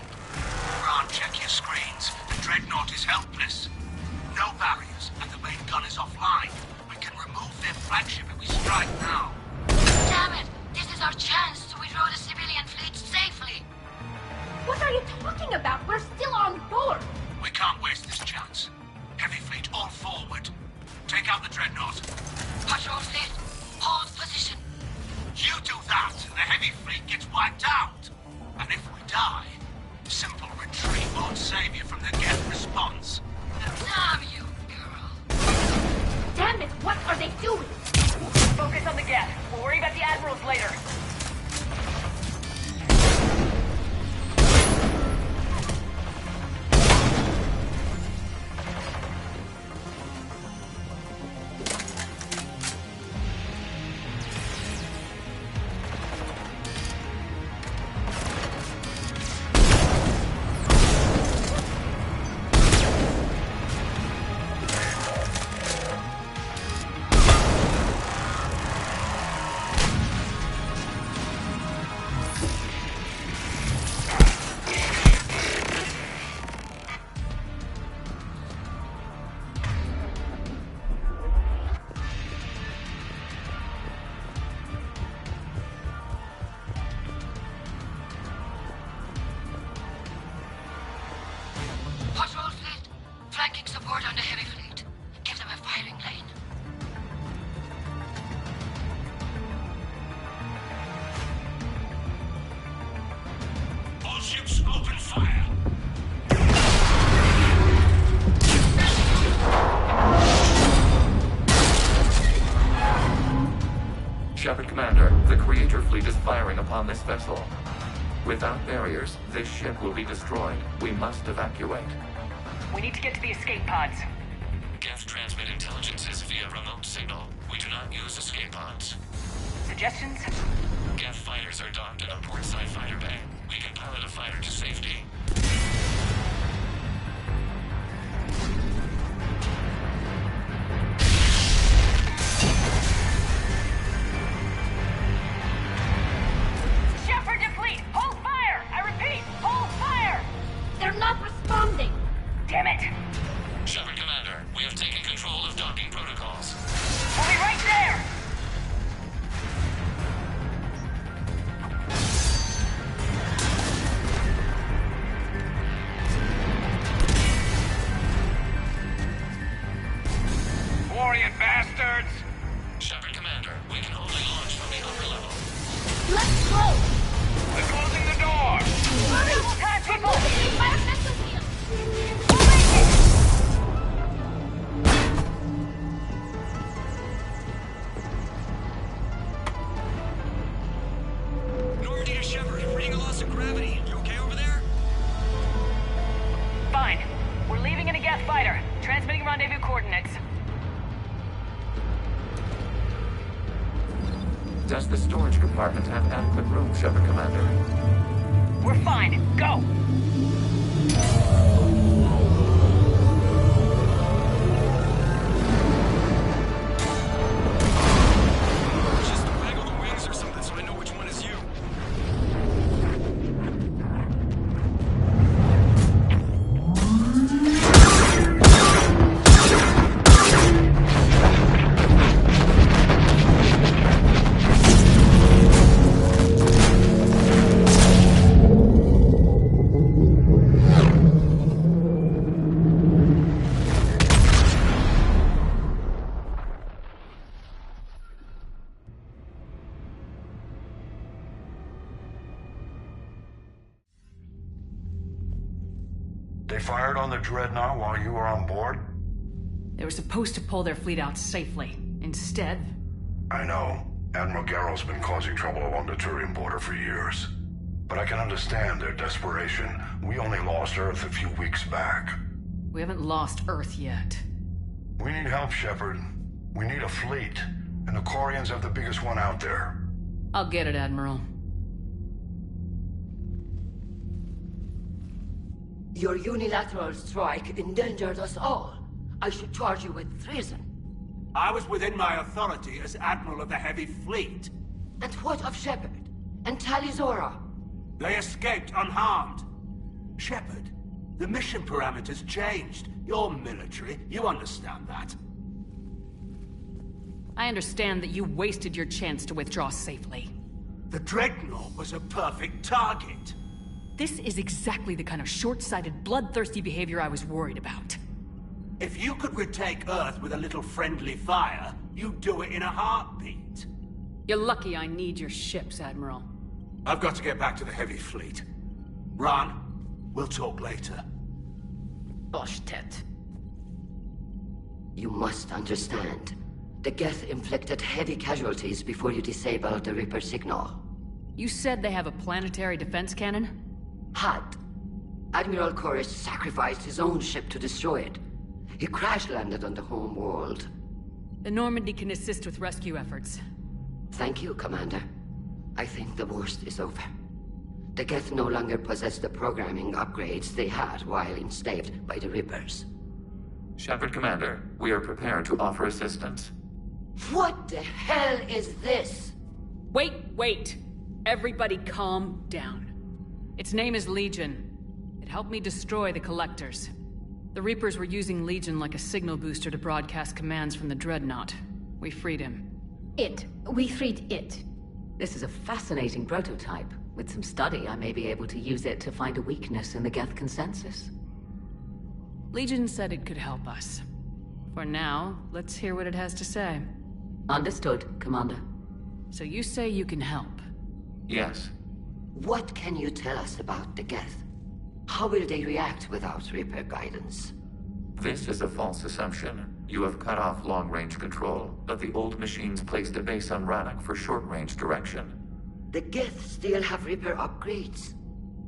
Ron, check your screens. The Dreadnought is helpless. No barriers, and the main gun is offline. We can remove their flagship if we strike now. out the Dreadnought. Patrol fleet, hold position. You do that, and the heavy fleet gets wiped out. And if we die, simple retreat won't save you from the Geth response. Damn you, girl. Damn it, what are they doing? Focus on the Geth. We'll worry about the Admirals later. Patrol fleet, flanking support on the heavy fleet. Give them a firing lane. All ships open fire. Shepard Commander, the Creator fleet is firing upon this vessel. Without barriers, this ship will be destroyed. We must evacuate. We need to get to the escape pods. Geth transmit intelligences via remote signal. We do not use escape pods. Suggestions? Geth fighters are docked in a portside fighter bay. We can pilot a fighter to safety. Shepard to fleet! Hold fire! I repeat, hold fire! They're not responding! Damn it! Shepard Commander, we have taken control of docking protocols. We'll be right there! Warrior bastards! Shepard Commander, we can only launch from the upper level. Let's go! They're closing the door! Hurry! Time, people! Environmental field! Normandy to Shepard, reading a loss of gravity. You okay over there? Fine. We're leaving in a Geth fighter. Transmitting rendezvous coordinates. Does the storage compartment have adequate room, Shepard Commander? We're fine. Go! Just waggle the wings or something so I know which one is you. They fired on the Dreadnought while you were on board? They were supposed to pull their fleet out safely. Instead... I know. Admiral Garrow's been causing trouble along the Turian border for years. But I can understand their desperation. We only lost Earth a few weeks back. we haven't lost Earth yet. We need help, Shepard. We need a fleet. And the Quarians have the biggest one out there. I'll get it, Admiral. Your unilateral strike endangered us all. I should charge you with treason. I was within my authority as Admiral of the Heavy Fleet. And what of Shepard? And Talizora? They escaped unharmed. Shepard, the mission parameters changed. You're military, you understand that. I understand that you wasted your chance to withdraw safely. The Dreadnought was a perfect target. This is exactly the kind of short-sighted, bloodthirsty behavior I was worried about. If you could retake Earth with a little friendly fire, you'd do it in a heartbeat. You're lucky I need your ships, Admiral. I've got to get back to the Heavy Fleet. Ron, we'll talk later. Boshtet. You must understand. The Geth inflicted heavy casualties before you disabled the Reaper signal. You said they have a planetary defense cannon? Had. Admiral Koris sacrificed his own ship to destroy it. He crash-landed on the home world. The Normandy can assist with rescue efforts. Thank you, Commander. I think the worst is over. The Geth no longer possess the programming upgrades they had while enslaved by the Reapers. Shepard, Commander, we are prepared to offer assistance. What the hell is this? Wait! Everybody calm down. Its name is Legion. It helped me destroy the Collectors. The Reapers were using Legion like a signal booster to broadcast commands from the Dreadnought. We freed him. We freed it. This is a fascinating prototype. With some study, I may be able to use it to find a weakness in the Geth consensus. Legion said it could help us. For now, let's hear what it has to say. Understood, Commander. So you say you can help? Yes. What can you tell us about the Geth? How will they react without Reaper guidance? This is a false assumption. You have cut off long-range control, but the old machines placed a base on Rannoch for short-range direction. The Geth still have Reaper upgrades?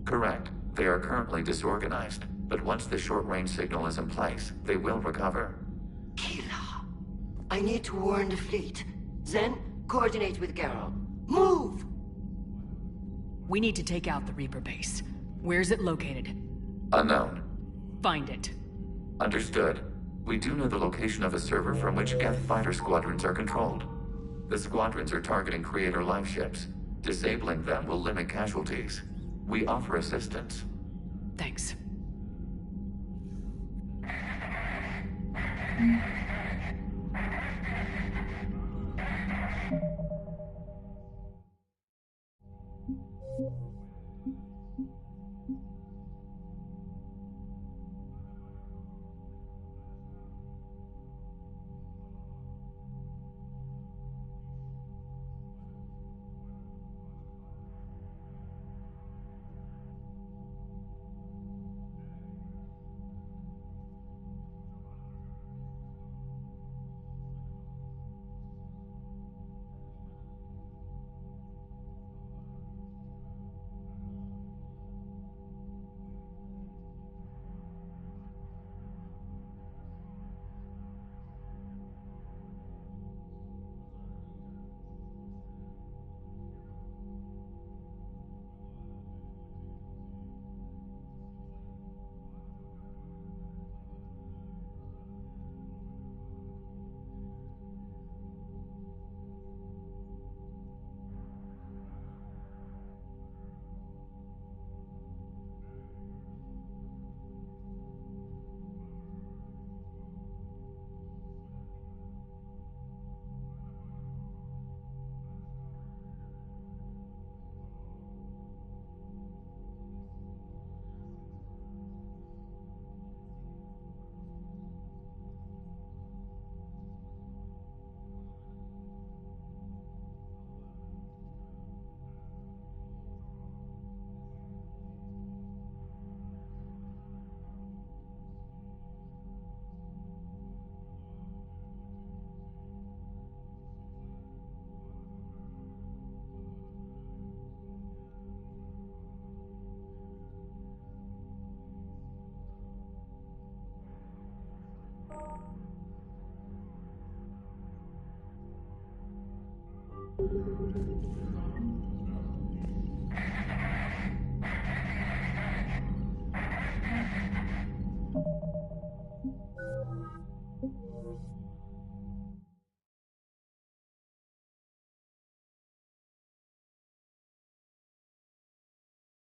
Correct. They are currently disorganized, but once the short-range signal is in place, they will recover. Kila, I need to warn the fleet. Then, coordinate with Geralt. Move! We need to take out the Reaper base. Where's it located? Unknown. Find it. Understood. We do know the location of a server from which Geth fighter squadrons are controlled. The squadrons are targeting Creator live ships. Disabling them will limit casualties. We offer assistance. Thanks.